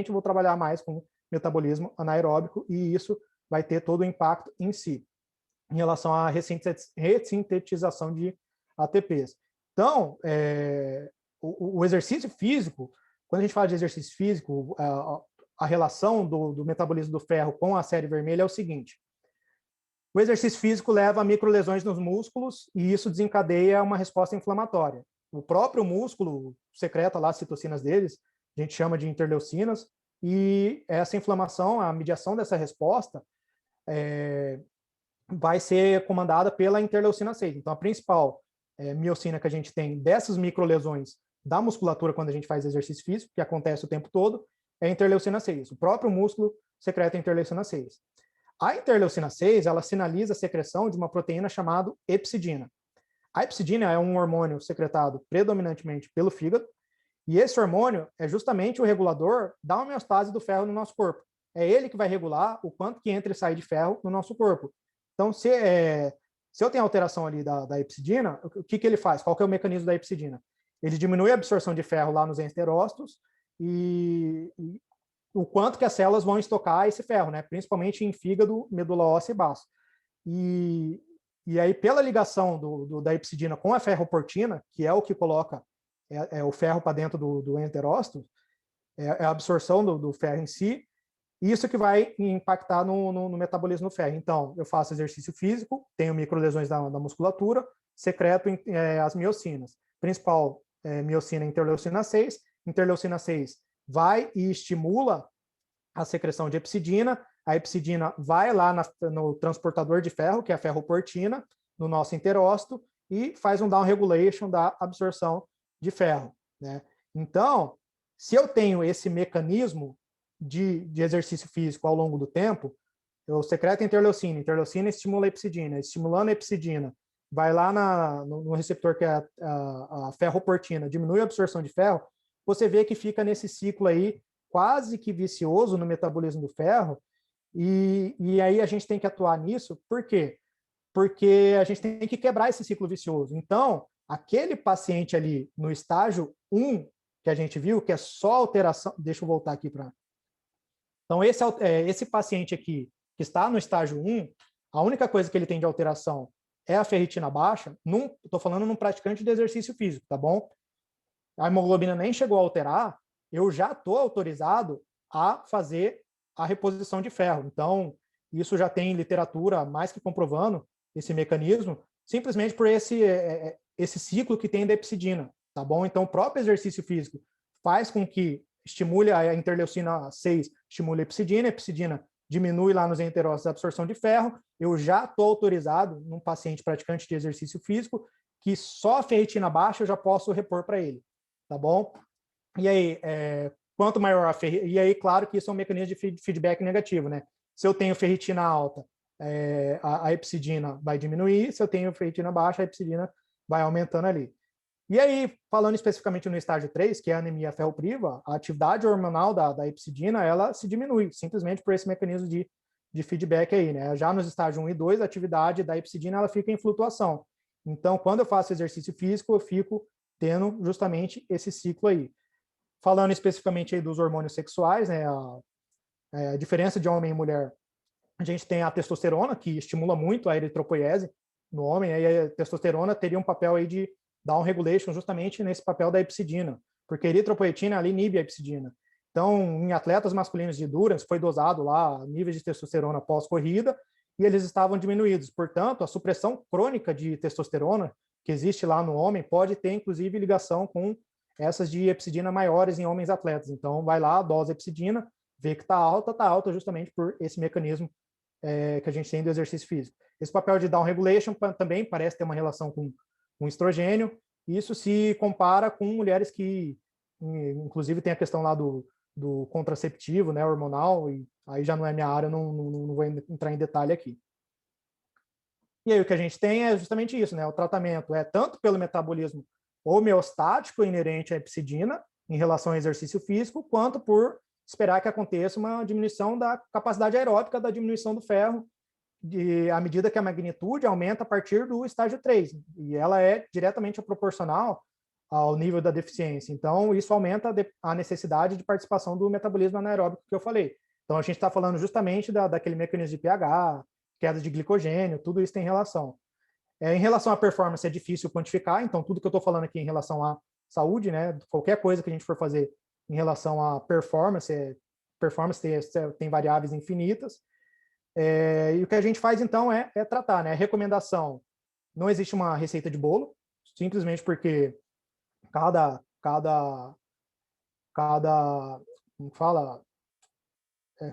[SPEAKER 1] eu vou trabalhar mais com metabolismo anaeróbico e isso vai ter todo o impacto em si, em relação à ressintetização de ATPs. Então, o exercício físico, quando a gente fala de exercício físico, a relação do metabolismo do ferro com a série vermelha é o seguinte: o exercício físico leva a microlesões nos músculos e isso desencadeia uma resposta inflamatória. O próprio músculo secreta lá as citocinas deles, a gente chama de interleucinas, e essa inflamação, a mediação dessa resposta, vai ser comandada pela interleucina 6. Então, a principal miocina que a gente tem dessas microlesões da musculatura quando a gente faz exercício físico, que acontece o tempo todo, é a interleucina 6. O próprio músculo secreta a interleucina 6. A interleucina 6, ela sinaliza a secreção de uma proteína chamada epsidina. A epsidina é um hormônio secretado predominantemente pelo fígado, e esse hormônio é justamente o regulador da homeostase do ferro no nosso corpo. É ele que vai regular o quanto que entra e sai de ferro no nosso corpo. Então, se eu tenho alteração ali da epsidina, o que ele faz? Qual que é o mecanismo da epsidina? Ele diminui a absorção de ferro lá nos enterócitos e o quanto que as células vão estocar esse ferro, né? Principalmente em fígado, medula óssea e baço. E aí, pela ligação da epsidina com a ferroportina, que é o que coloca o ferro para dentro do enterócito, é a absorção do ferro em si, isso que vai impactar no metabolismo do ferro. Então, eu faço exercício físico, tenho microlesões da musculatura, secreto as miocinas. Principal miocina interleucina 6. Interleucina 6 vai e estimula a secreção de epsidina. A epsidina vai lá no transportador de ferro, que é a ferroportina, no nosso enterócito, e faz um down regulation da absorção de ferro, né? Então, se eu tenho esse mecanismo de exercício físico ao longo do tempo, eu secreto interleucina estimula a epsidina, estimulando a epsidina, vai lá no receptor que é a ferroportina, diminui a absorção de ferro, você vê que fica nesse ciclo aí quase que vicioso no metabolismo do ferro, e aí a gente tem que atuar nisso, por quê? Porque a gente tem que quebrar esse ciclo vicioso. Então, aquele paciente ali no estágio 1, que a gente viu, que é só alteração, deixa eu voltar aqui para... Então, esse paciente aqui, que está no estágio 1, a única coisa que ele tem de alteração é a ferritina baixa, estou falando num praticante de exercício físico, tá bom? A hemoglobina nem chegou a alterar, eu já estou autorizado a fazer a reposição de ferro. Então, isso já tem literatura mais que comprovando esse mecanismo, simplesmente por esse ciclo que tem da epsidina, tá bom? Então, o próprio exercício físico faz com que estimule a interleucina 6, estimule a epsidina diminui lá nos enterócitos a absorção de ferro, eu já estou autorizado, num paciente praticante de exercício físico, que só a ferritina baixa eu já posso repor para ele, tá bom? E aí, quanto maior a ferritina... E aí, claro que isso é um mecanismo de feedback negativo, né? Se eu tenho ferritina alta, a epsidina vai diminuir, se eu tenho ferritina baixa, a epsidina vai aumentando ali. E aí, falando especificamente no estágio 3, que é a anemia ferropriva, a atividade hormonal da epsidina, ela se diminui, simplesmente por esse mecanismo de feedback aí, né? Já nos estágios 1 e 2, a atividade da epsidina, ela fica em flutuação. Então, quando eu faço exercício físico, eu fico tendo justamente esse ciclo aí. Falando especificamente aí dos hormônios sexuais, né? A diferença de homem e mulher, a gente tem a testosterona, que estimula muito a eritropoiese no homem, aí a testosterona teria um papel aí de down regulation justamente nesse papel da epsidina, porque a eritropoetina ali inibe a epsidina. Então, em atletas masculinos de endurance, foi dosado lá níveis de testosterona pós-corrida e eles estavam diminuídos. Portanto, a supressão crônica de testosterona que existe lá no homem pode ter, inclusive, ligação com essas de epsidina maiores em homens atletas. Então, vai lá, dose epsidina, vê que está alta justamente por esse mecanismo que a gente tem do exercício físico. Esse papel de down regulation também parece ter uma relação com estrogênio. Isso se compara com mulheres que, inclusive, tem a questão lá do contraceptivo, né, hormonal, e aí já não é minha área, não vou entrar em detalhe aqui. E aí o que a gente tem é justamente isso, né? O tratamento é tanto pelo metabolismo homeostático inerente à epsidina, em relação ao exercício físico, quanto por esperar que aconteça uma diminuição da capacidade aeróbica da diminuição do ferro, à medida que a magnitude aumenta a partir do estágio 3, e ela é diretamente proporcional ao nível da deficiência. Então, isso aumenta a necessidade de participação do metabolismo anaeróbico que eu falei. Então, a gente está falando justamente daquele mecanismo de pH, queda de glicogênio, tudo isso tem relação. Em relação à performance, é difícil quantificar, então tudo que eu estou falando aqui em relação à saúde, né, qualquer coisa que a gente for fazer em relação à performance tem variáveis infinitas, e o que a gente faz, então, é tratar, né? Recomendação, não existe uma receita de bolo, simplesmente porque cada como fala,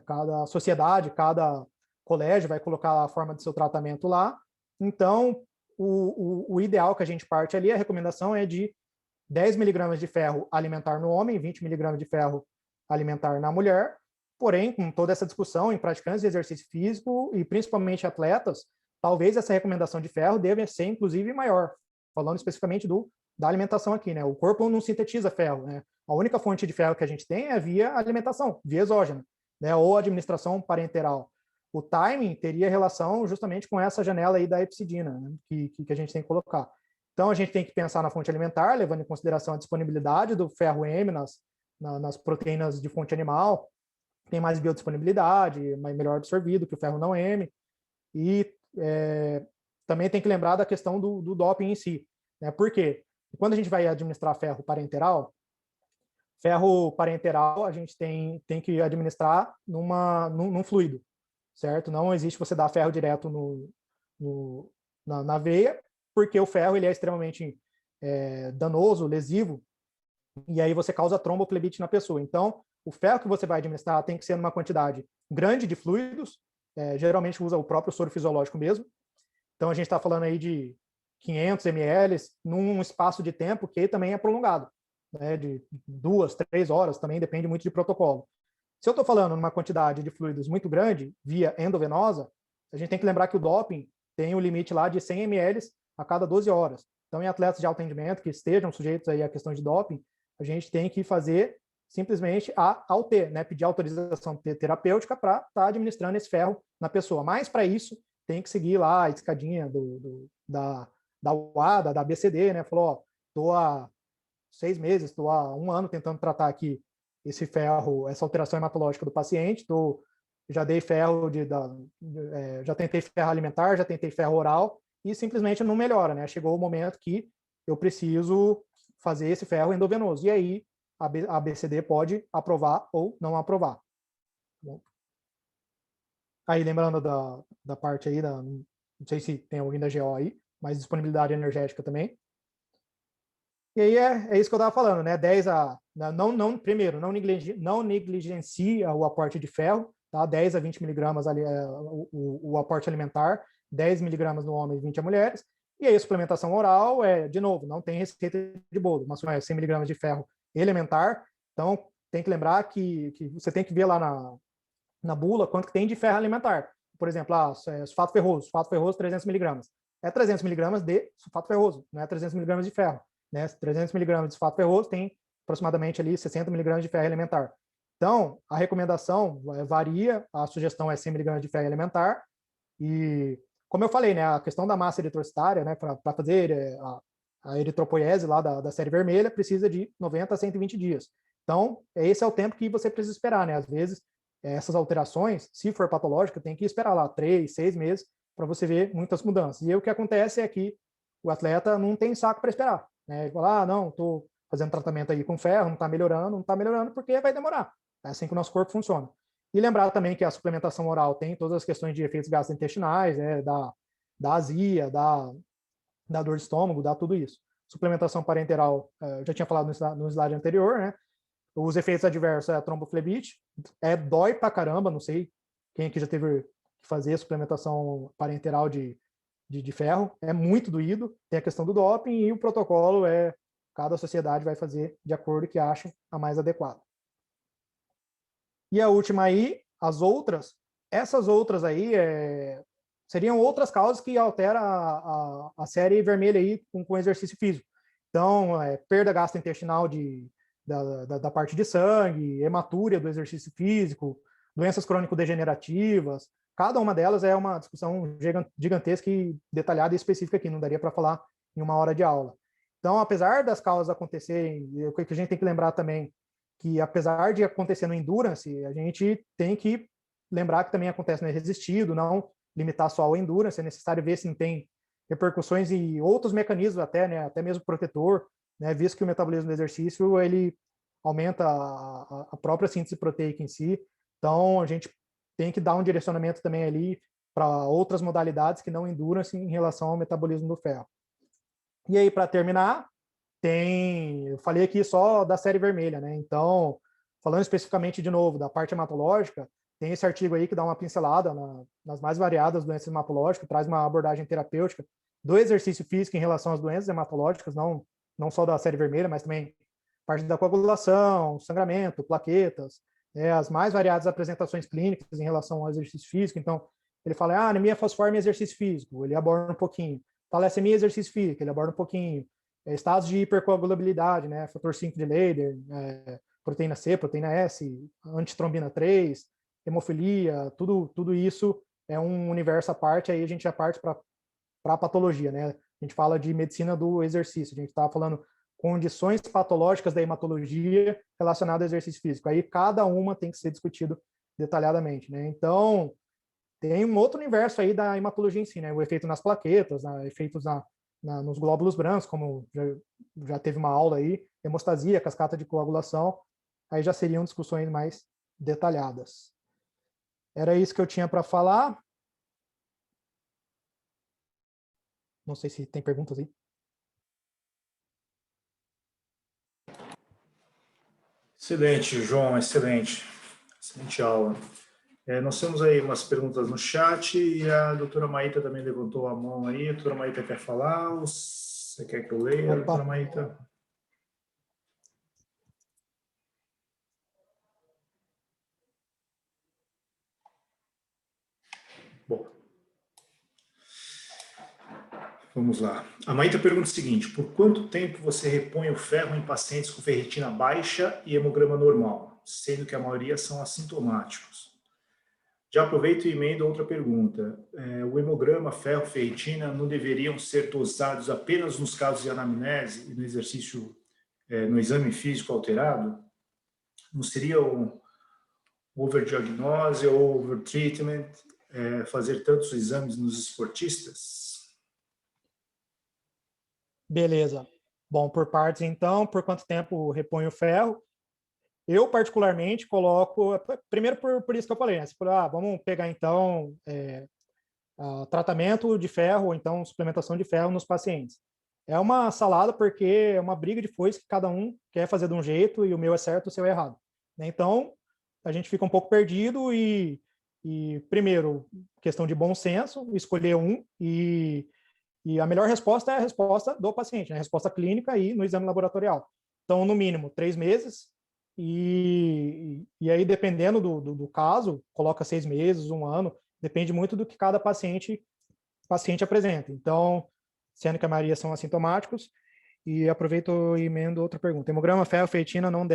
[SPEAKER 1] cada sociedade, cada colégio vai colocar a forma de seu tratamento lá. Então, o ideal que a gente parte ali, a recomendação é de 10 miligramas de ferro alimentar no homem, 20 miligramas de ferro alimentar na mulher. Porém, com toda essa discussão em praticantes de exercício físico e principalmente atletas, talvez essa recomendação de ferro deva ser, inclusive, maior. Falando especificamente da alimentação aqui, né? O corpo não sintetiza ferro, né? A única fonte de ferro que a gente tem é via alimentação, via exógena, né? Ou administração parenteral. O timing teria relação justamente com essa janela aí da epsidina, né? que a gente tem que colocar. Então, a gente tem que pensar na fonte alimentar, levando em consideração a disponibilidade do ferro M nas proteínas de fonte animal, tem mais biodisponibilidade, melhor absorvido que o ferro não M, e também tem que lembrar da questão do doping em si. Né? Por quê? Quando a gente vai administrar ferro parenteral a gente tem que administrar num fluido, certo? Não existe você dar ferro direto na veia, porque o ferro ele é extremamente danoso, lesivo, e aí você causa tromboflebite na pessoa. Então, o ferro que você vai administrar tem que ser numa quantidade grande de fluidos, geralmente usa o próprio soro fisiológico mesmo. Então, a gente está falando aí de 500 ml num espaço de tempo que também é prolongado, né, de 2, 3 horas, também depende muito de protocolo. Se eu estou falando numa quantidade de fluidos muito grande, via endovenosa, a gente tem que lembrar que o doping tem um limite lá de 100 ml a cada 12 horas. Então, em atletas de alto rendimento que estejam sujeitos aí à questão de doping, a gente tem que fazer simplesmente a AUT, né? Pedir autorização terapêutica para estar administrando esse ferro na pessoa. Mas, para isso, tem que seguir lá a escadinha da UADA, da ABCD, né? Falou, ó, estou há 6 meses, estou há 1 ano tentando tratar aqui esse ferro, essa alteração hematológica do paciente, já dei ferro, já tentei ferro alimentar, já tentei ferro oral, e simplesmente não melhora, né? Chegou o momento que eu preciso fazer esse ferro endovenoso. E aí, a ABCD pode aprovar ou não aprovar. Bom, aí, lembrando da parte aí, não sei se tem alguém da GO aí, mas disponibilidade energética também. E aí é isso que eu estava falando, né? Primeiro, não negligencia o aporte de ferro, tá? 10 a 20 miligramas ali, o aporte alimentar, 10 miligramas no homem e 20 a mulheres. E aí a suplementação oral, de novo, não tem receita de bolo, mas é 100 miligramas de ferro elementar. Então, tem que lembrar que você tem que ver lá na bula quanto que tem de ferro alimentar. Por exemplo, sulfato ferroso 300 miligramas. É 300 miligramas de sulfato ferroso, não é 300 miligramas de ferro. Né? 300 miligramas de sulfato ferroso tem aproximadamente ali 60 miligramas de ferro elementar. Então, a recomendação varia, a sugestão é 100 miligramas de ferro elementar, e, como eu falei, né, a questão da massa eritrocitária, né, para fazer a eritropoiese lá da série vermelha, precisa de 90 a 120 dias. Então, esse é o tempo que você precisa esperar, né? Às vezes, essas alterações, se for patológica, tem que esperar lá 3, 6 meses para você ver muitas mudanças. E aí, o que acontece é que o atleta não tem saco para esperar. Né? Ele fala, não, estou fazendo tratamento aí com ferro, não está melhorando, porque vai demorar. É assim que o nosso corpo funciona. E lembrar também que a suplementação oral tem todas as questões de efeitos gastrointestinais, né? da azia, da dor de estômago, dá tudo isso. Suplementação parenteral, eu já tinha falado no slide anterior, né? Os efeitos adversos é a tromboflebite, dói pra caramba, não sei quem aqui já teve que fazer a suplementação parenteral de ferro, é muito doído, tem a questão do doping e o protocolo cada sociedade vai fazer de acordo com o que acha a mais adequada. E a última aí, essas outras aí seriam outras causas que alteram a série vermelha aí com exercício físico. Então, perda gastrointestinal da parte de sangue, hematúria do exercício físico, doenças crônico-degenerativas. Cada uma delas é uma discussão gigantesca e detalhada e específica aqui, não daria para falar em 1 hora de aula. Então, apesar das causas acontecerem, o que a gente tem que lembrar também, que apesar de acontecer no endurance, a gente tem que lembrar que também acontece no resistido, não limitar só ao endurance, é necessário ver se não tem repercussões e outros mecanismos até, né, até mesmo protetor, né, visto que o metabolismo do exercício ele aumenta a própria síntese proteica em si, então a gente tem que dar um direcionamento também ali para outras modalidades que não endurance em relação ao metabolismo do ferro. E aí, para terminar, eu falei aqui só da série vermelha, né? Então, falando especificamente de novo da parte hematológica, tem esse artigo aí que dá uma pincelada nas mais variadas doenças hematológicas, traz uma abordagem terapêutica do exercício físico em relação às doenças hematológicas, não só da série vermelha, mas também parte da coagulação, sangramento, plaquetas, as mais variadas apresentações clínicas em relação ao exercício físico. Então, ele fala, anemia falciforme e exercício físico, ele aborda um pouquinho. Talassemia e exercício físico, ele aborda um pouquinho. Estados de hipercoagulabilidade, né? Fator 5 de Leber, proteína C, proteína S, antitrombina 3, hemofilia, tudo isso é um universo à parte, aí a gente já parte para a patologia, né? A gente fala de medicina do exercício, a gente está falando condições patológicas da hematologia relacionadas ao exercício físico. Aí cada uma tem que ser discutido detalhadamente, né? Então, tem um outro universo aí da hematologia em si, né? O efeito nas plaquetas, efeitos nos glóbulos brancos, como já teve uma aula aí, hemostasia, cascata de coagulação, aí já seriam discussões mais detalhadas. Era isso que eu tinha para falar. Não sei se tem perguntas aí.
[SPEAKER 2] Excelente, João, excelente. Excelente aula. Nós temos aí umas perguntas no chat e a doutora Maíta também levantou a mão aí. A doutora Maíta quer falar? Ou você quer que eu leia, doutora Maíta? Bom, vamos lá. A Maíta pergunta o seguinte: por quanto tempo você repõe o ferro em pacientes com ferritina baixa e hemograma normal, sendo que a maioria são assintomáticos? Já aproveito e emendo outra pergunta. O hemograma, ferro, ferritina não deveriam ser dosados apenas nos casos de anamnese e no exercício, no exame físico alterado? Não seria um overdiagnose ou overtreatment fazer tantos exames nos esportistas?
[SPEAKER 1] Beleza. Bom, por partes então, por quanto tempo repõe o ferro? Eu, particularmente, coloco, primeiro por isso que eu falei, né? Vamos pegar então tratamento de ferro, ou então suplementação de ferro nos pacientes. É uma salada porque é uma briga de foice que cada um quer fazer de um jeito e o meu é certo, o seu é errado. Então, a gente fica um pouco perdido e primeiro, questão de bom senso, escolher um e a melhor resposta é a resposta do paciente, né? A resposta clínica e no exame laboratorial. Então, no mínimo, 3 meses, e aí, dependendo do caso, coloca 6 meses, 1 ano, depende muito do que cada paciente apresenta. Então, sendo que a maioria são assintomáticos, e aproveito e emendo outra pergunta. Hemograma, ferro, ferritina não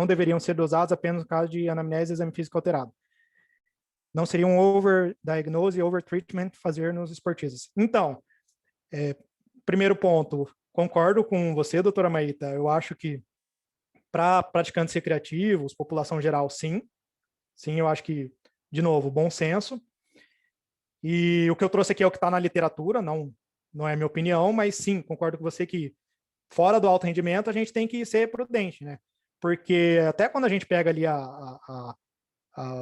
[SPEAKER 1] deveriam ser dosados apenas no caso de anamnese e exame físico alterado. Não seria um overdiagnose, overtreatment fazer nos esportistas. Então, primeiro ponto, concordo com você, doutora Maíta. Eu acho que para praticantes recreativos, população geral, sim. Sim, eu acho que, de novo, bom senso. E o que eu trouxe aqui é o que está na literatura, não é minha opinião, mas sim, concordo com você que fora do alto rendimento a gente tem que ser prudente, né? Porque até quando a gente pega ali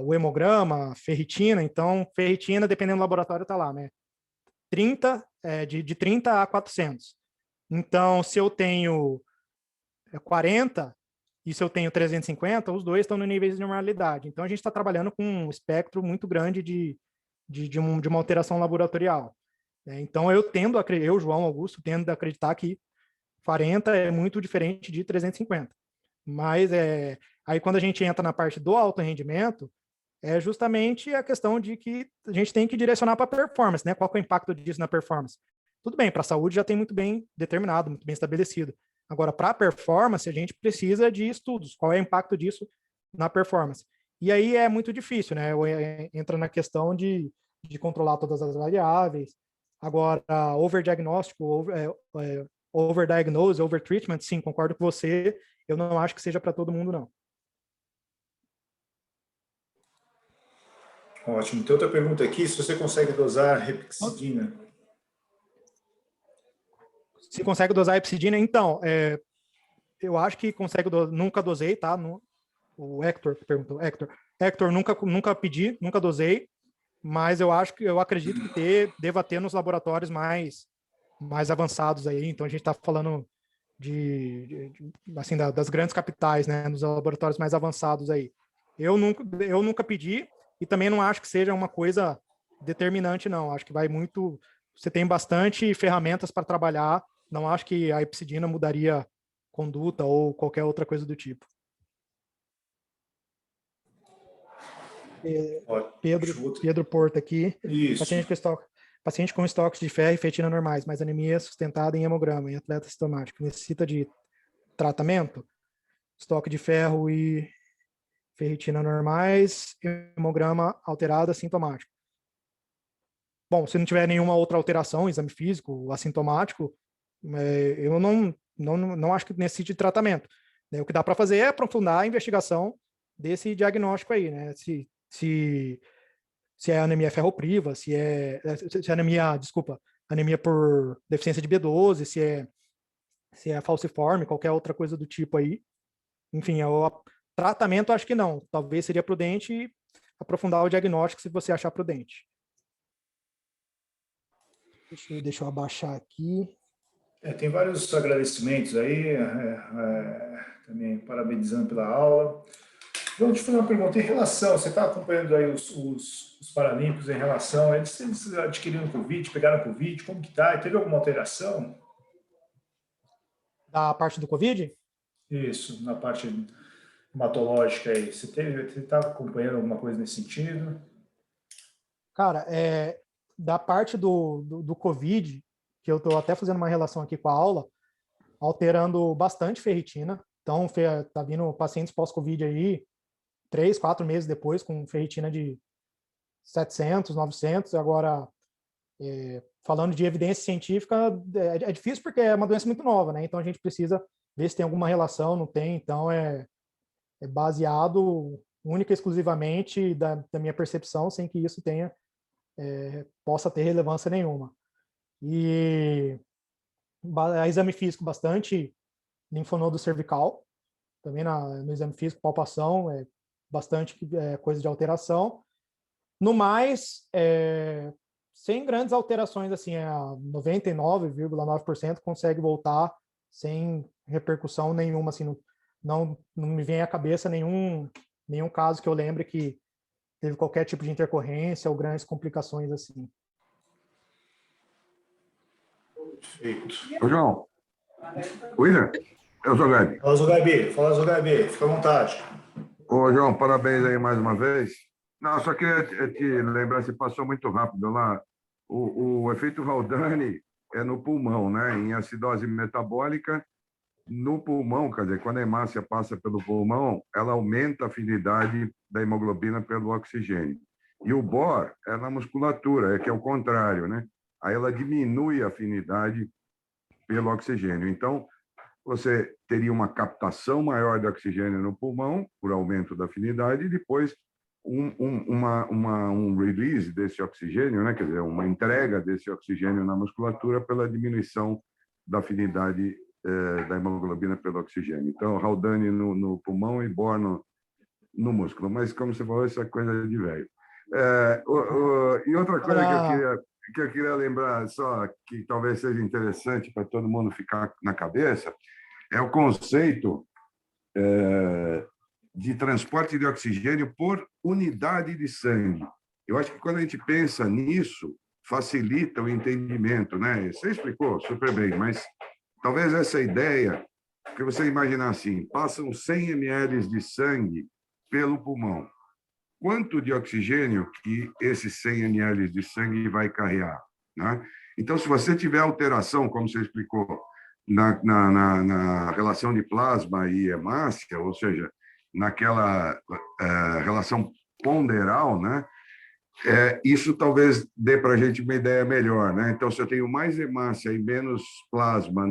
[SPEAKER 1] o hemograma, ferritina, então ferritina, dependendo do laboratório, está lá, né? 30, de 30 a 400. Então, se eu tenho 40 e se eu tenho 350, os dois estão no nível de normalidade. Então, a gente está trabalhando com um espectro muito grande de uma alteração laboratorial. Então, eu, João Augusto, tendo a acreditar que 40 é muito diferente de 350. Mas aí, quando a gente entra na parte do alto rendimento, é justamente a questão de que a gente tem que direcionar para a performance, né? Qual que é o impacto disso na performance? Tudo bem, para a saúde já tem muito bem determinado, muito bem estabelecido. Agora, para a performance, a gente precisa de estudos. Qual é o impacto disso na performance? E aí é muito difícil, né? Entra na questão de controlar todas as variáveis. Agora, overdiagnóstico, overdiagnose, overtreatment, sim, concordo com você. Eu não acho que seja para todo mundo, não.
[SPEAKER 2] Ótimo. Tem outra pergunta aqui, se você consegue dosar Repixidina.
[SPEAKER 1] Se consegue dosar a epsidina, então, eu acho que consegue, nunca dosei, tá? O Hector perguntou, Hector, nunca pedi, nunca dosei, mas eu acredito que deva ter nos laboratórios mais avançados aí, então a gente está falando assim, das grandes capitais, né, nos laboratórios mais avançados aí. Eu nunca pedi e também não acho que seja uma coisa determinante, não. Acho que vai muito você tem bastante ferramentas para trabalhar. Não acho que a ipsidina mudaria conduta ou qualquer outra coisa do tipo. Pedro Porto aqui.
[SPEAKER 2] Isso.
[SPEAKER 1] Paciente com estoques de ferro e ferritina normais, mas anemia sustentada em hemograma, em atleta sintomático. Necessita de tratamento? Estoque de ferro e ferritina normais, hemograma alterado, assintomático. Bom, se não tiver nenhuma outra alteração, exame físico, assintomático, eu não acho que necessite de tratamento. O que dá para fazer é aprofundar a investigação desse diagnóstico aí, né? Se é anemia ferropriva, se é anemia por deficiência de B12, se é falciforme, qualquer outra coisa do tipo aí. Enfim, tratamento acho que não. Talvez seria prudente aprofundar o diagnóstico se você achar prudente. Deixa eu abaixar aqui.
[SPEAKER 2] Tem vários agradecimentos aí, também parabenizando pela aula. Vou te fazer uma pergunta em relação, você está acompanhando aí os Paralímpicos em relação, eles adquiriram Covid, pegaram Covid, como que está? Teve alguma alteração?
[SPEAKER 1] Da parte do Covid?
[SPEAKER 2] Isso, na parte hematológica aí. Você está acompanhando alguma coisa nesse sentido?
[SPEAKER 1] Cara, da parte do Covid, que eu estou até fazendo uma relação aqui com a aula, alterando bastante ferritina. Então, tá vindo pacientes pós-Covid aí, 3, 4 meses depois, com ferritina de 700, 900. Agora, falando de evidência científica, é difícil porque é uma doença muito nova, né? Então, a gente precisa ver se tem alguma relação, não tem. Então, é baseado única e exclusivamente da minha percepção, sem que isso possa ter relevância nenhuma. E exame físico bastante linfonodo cervical, também no exame físico, palpação, bastante coisa de alteração. No mais, sem grandes alterações, assim, 99,9% consegue voltar sem repercussão nenhuma, assim, não me vem à cabeça nenhum caso que eu lembre que teve qualquer tipo de intercorrência ou grandes complicações assim.
[SPEAKER 2] Perfeito.
[SPEAKER 3] Ô, João. William, eu sou o Gabi.
[SPEAKER 2] Fala, Zogabi, fica à vontade.
[SPEAKER 3] Ô, João, parabéns aí mais uma vez. Não, só queria te lembrar, se passou muito rápido lá, o efeito Haldane é no pulmão, né? Em acidose metabólica, no pulmão, quer dizer, quando a hemácia passa pelo pulmão, ela aumenta a afinidade da hemoglobina pelo oxigênio. E o BOR é na musculatura, que é o contrário, né? Aí ela diminui a afinidade pelo oxigênio. Então, você teria uma captação maior de oxigênio no pulmão, por aumento da afinidade, e depois um release desse oxigênio, né? Quer dizer, uma entrega desse oxigênio na musculatura pela diminuição da afinidade da hemoglobina pelo oxigênio. Então, Haldane no pulmão e BOR no músculo. Mas, como você falou, isso é coisa de velho. E outra coisa que eu queria lembrar, só que talvez seja interessante para todo mundo ficar na cabeça, é o conceito de transporte de oxigênio por unidade de sangue. Eu acho que quando a gente pensa nisso, facilita o entendimento, né? Você explicou super bem, mas talvez essa ideia, que você imaginar assim, passam 100 ml de sangue pelo pulmão. Quanto de oxigênio que esses 100 ml de sangue vai carregar, né? Então, se você tiver alteração, como você explicou, na relação de plasma e hemácia, ou seja, naquela relação ponderal, né? Isso talvez dê para a gente uma ideia melhor, né? Então, se eu tenho mais hemácia e menos plasma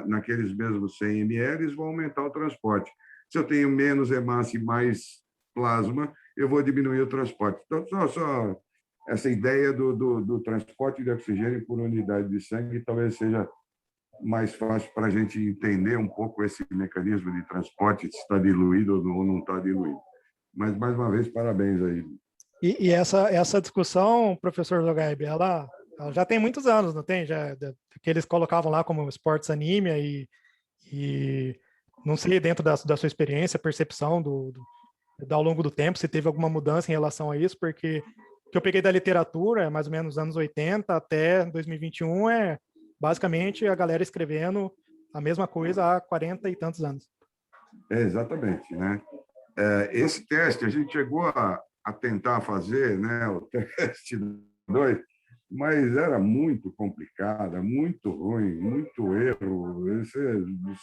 [SPEAKER 3] naqueles mesmos 100 ml, vou aumentar o transporte. Se eu tenho menos hemácia e mais plasma, eu vou diminuir o transporte. Então, só essa ideia do transporte de oxigênio por unidade de sangue talvez seja mais fácil para a gente entender um pouco esse mecanismo de transporte, se está diluído ou não está diluído. Mas, mais uma vez, parabéns aí.
[SPEAKER 1] E essa discussão, professor Zogaib, ela já tem muitos anos, não tem? Que eles colocavam lá como esportes anímia e não sei, dentro da sua experiência, percepção ao longo do tempo, se teve alguma mudança em relação a isso, porque que eu peguei da literatura, mais ou menos anos 80 até 2021, é basicamente a galera escrevendo a mesma coisa há 40 e tantos anos.
[SPEAKER 3] Exatamente, né? Esse teste, a gente chegou a tentar fazer, né, o teste 2, mas era muito complicado, muito ruim, muito erro.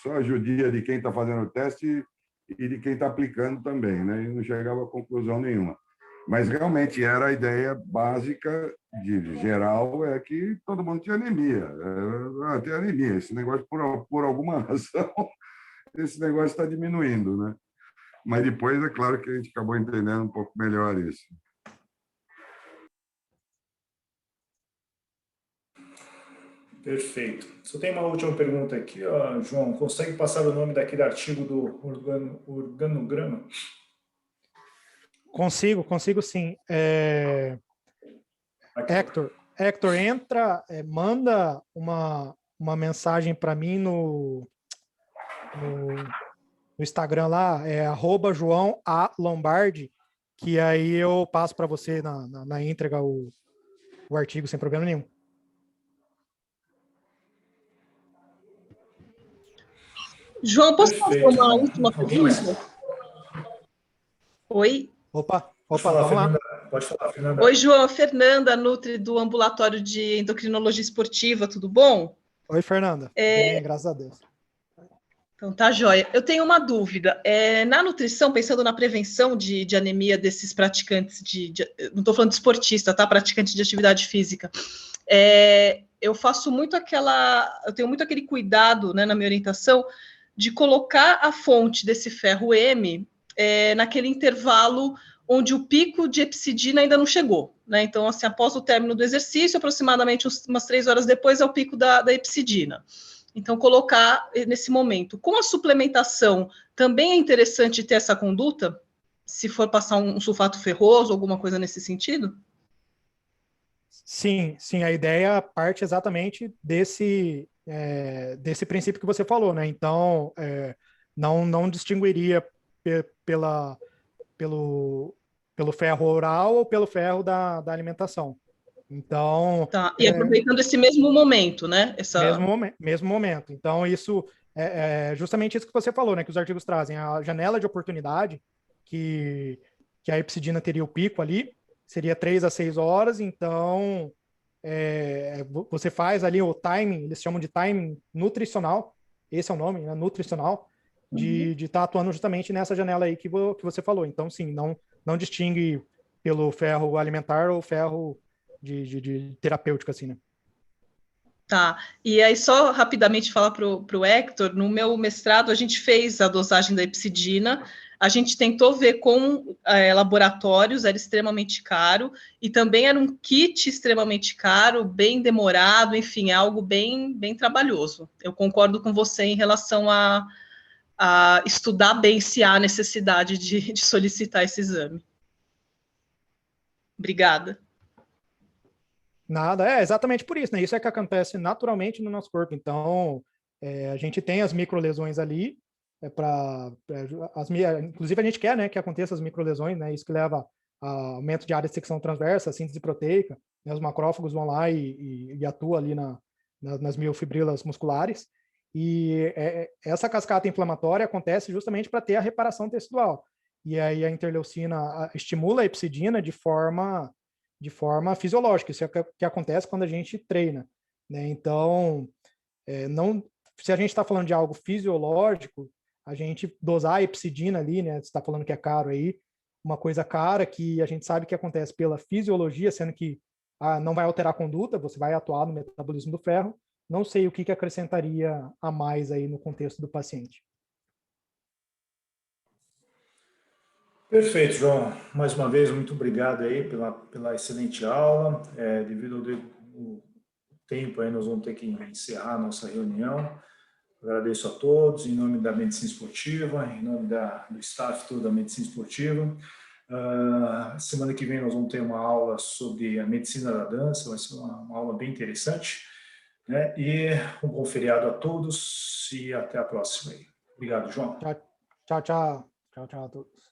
[SPEAKER 3] Só judia de quem está fazendo o teste e de quem está aplicando também, né? E não chegava a conclusão nenhuma. Mas realmente era a ideia básica, de geral, é que todo mundo tinha anemia. Tem anemia, esse negócio, por alguma razão, esse negócio está diminuindo, né? Mas depois, é claro que a gente acabou entendendo um pouco melhor isso.
[SPEAKER 2] Perfeito. Só tem uma última pergunta aqui, ó, João. Consegue passar o nome daquele artigo do organograma?
[SPEAKER 1] Consigo sim. Hector, entra, manda uma mensagem para mim no Instagram lá, @João A. Lombardi, que aí eu passo para você na entrega o artigo sem problema nenhum.
[SPEAKER 4] João, posso fazer
[SPEAKER 2] Perfeito,
[SPEAKER 4] uma
[SPEAKER 2] João.
[SPEAKER 4] última pergunta? Oi?
[SPEAKER 1] Opa,
[SPEAKER 2] Pode falar,
[SPEAKER 1] vamos
[SPEAKER 2] Fernanda.
[SPEAKER 1] lá.
[SPEAKER 2] Pode falar, Fernanda.
[SPEAKER 4] Oi, João. Fernanda, Nutri do Ambulatório de Endocrinologia Esportiva, tudo bom?
[SPEAKER 1] Oi, Fernanda. Bem, graças a Deus.
[SPEAKER 4] Então, tá joia. Eu tenho uma dúvida. Na nutrição, pensando na prevenção de anemia desses praticantes não estou falando de esportista, tá? Praticante de atividade física. Eu faço muito eu tenho muito aquele cuidado, né, na minha orientação, de colocar a fonte desse ferro M naquele intervalo onde o pico de epsidina ainda não chegou, né? Então, assim, após o término do exercício, aproximadamente umas 3 horas depois é o pico da epsidina. Então, colocar nesse momento. Com a suplementação, também é interessante ter essa conduta? Se for passar um sulfato ferroso, alguma coisa nesse sentido?
[SPEAKER 1] Sim, a ideia parte exatamente desse princípio que você falou, né? Então, não distinguiria pelo ferro oral ou pelo ferro da alimentação. Então,
[SPEAKER 4] tá. E aproveitando esse mesmo momento, né?
[SPEAKER 1] Mesmo momento. Então, isso é justamente isso que você falou, né? Que os artigos trazem a janela de oportunidade que a epsidina teria o pico ali, seria 3 a 6 horas, então você faz ali o timing, eles chamam de timing nutricional, esse é o nome, né? Nutricional, de estar atuando justamente nessa janela aí que você falou. Então, sim, não distingue pelo ferro alimentar ou ferro de terapêutico, assim, né?
[SPEAKER 4] Tá, e aí só rapidamente falar para o Hector, no meu mestrado a gente fez a dosagem da epsidina, a gente tentou ver com laboratórios, era extremamente caro, e também era um kit extremamente caro, bem demorado, enfim, é algo bem, bem trabalhoso. Eu concordo com você em relação a estudar bem se há necessidade de solicitar esse exame. Obrigada.
[SPEAKER 1] Nada, exatamente por isso, né? Isso é que acontece naturalmente no nosso corpo. Então, a gente tem as microlesões ali, inclusive a gente quer, né, que aconteça as microlesões, né? Isso que leva a aumento de área de secção transversa, a síntese proteica, né? Os macrófagos vão lá e atuam ali nas miofibrilas musculares. E essa cascata inflamatória acontece justamente para ter a reparação tecidual. E aí a interleucina estimula a epsidina de forma fisiológica. Isso é o que acontece quando a gente treina, né? Então, se a gente está falando de algo fisiológico, a gente dosar a epsidina ali, né? Você está falando que é caro aí, uma coisa cara que a gente sabe que acontece pela fisiologia, sendo que não vai alterar a conduta, você vai atuar no metabolismo do ferro. Não sei o que acrescentaria a mais aí no contexto do paciente.
[SPEAKER 2] Perfeito, João. Mais uma vez, muito obrigado aí pela excelente aula. Devido ao tempo, aí nós vamos ter que encerrar a nossa reunião. Agradeço a todos, em nome da Medicina Esportiva, em nome do staff todo da Medicina Esportiva. Semana que vem nós vamos ter uma aula sobre a medicina da dança, vai ser uma aula bem interessante, né? E um bom feriado a todos e até a próxima. Obrigado, João.
[SPEAKER 1] Tchau a todos.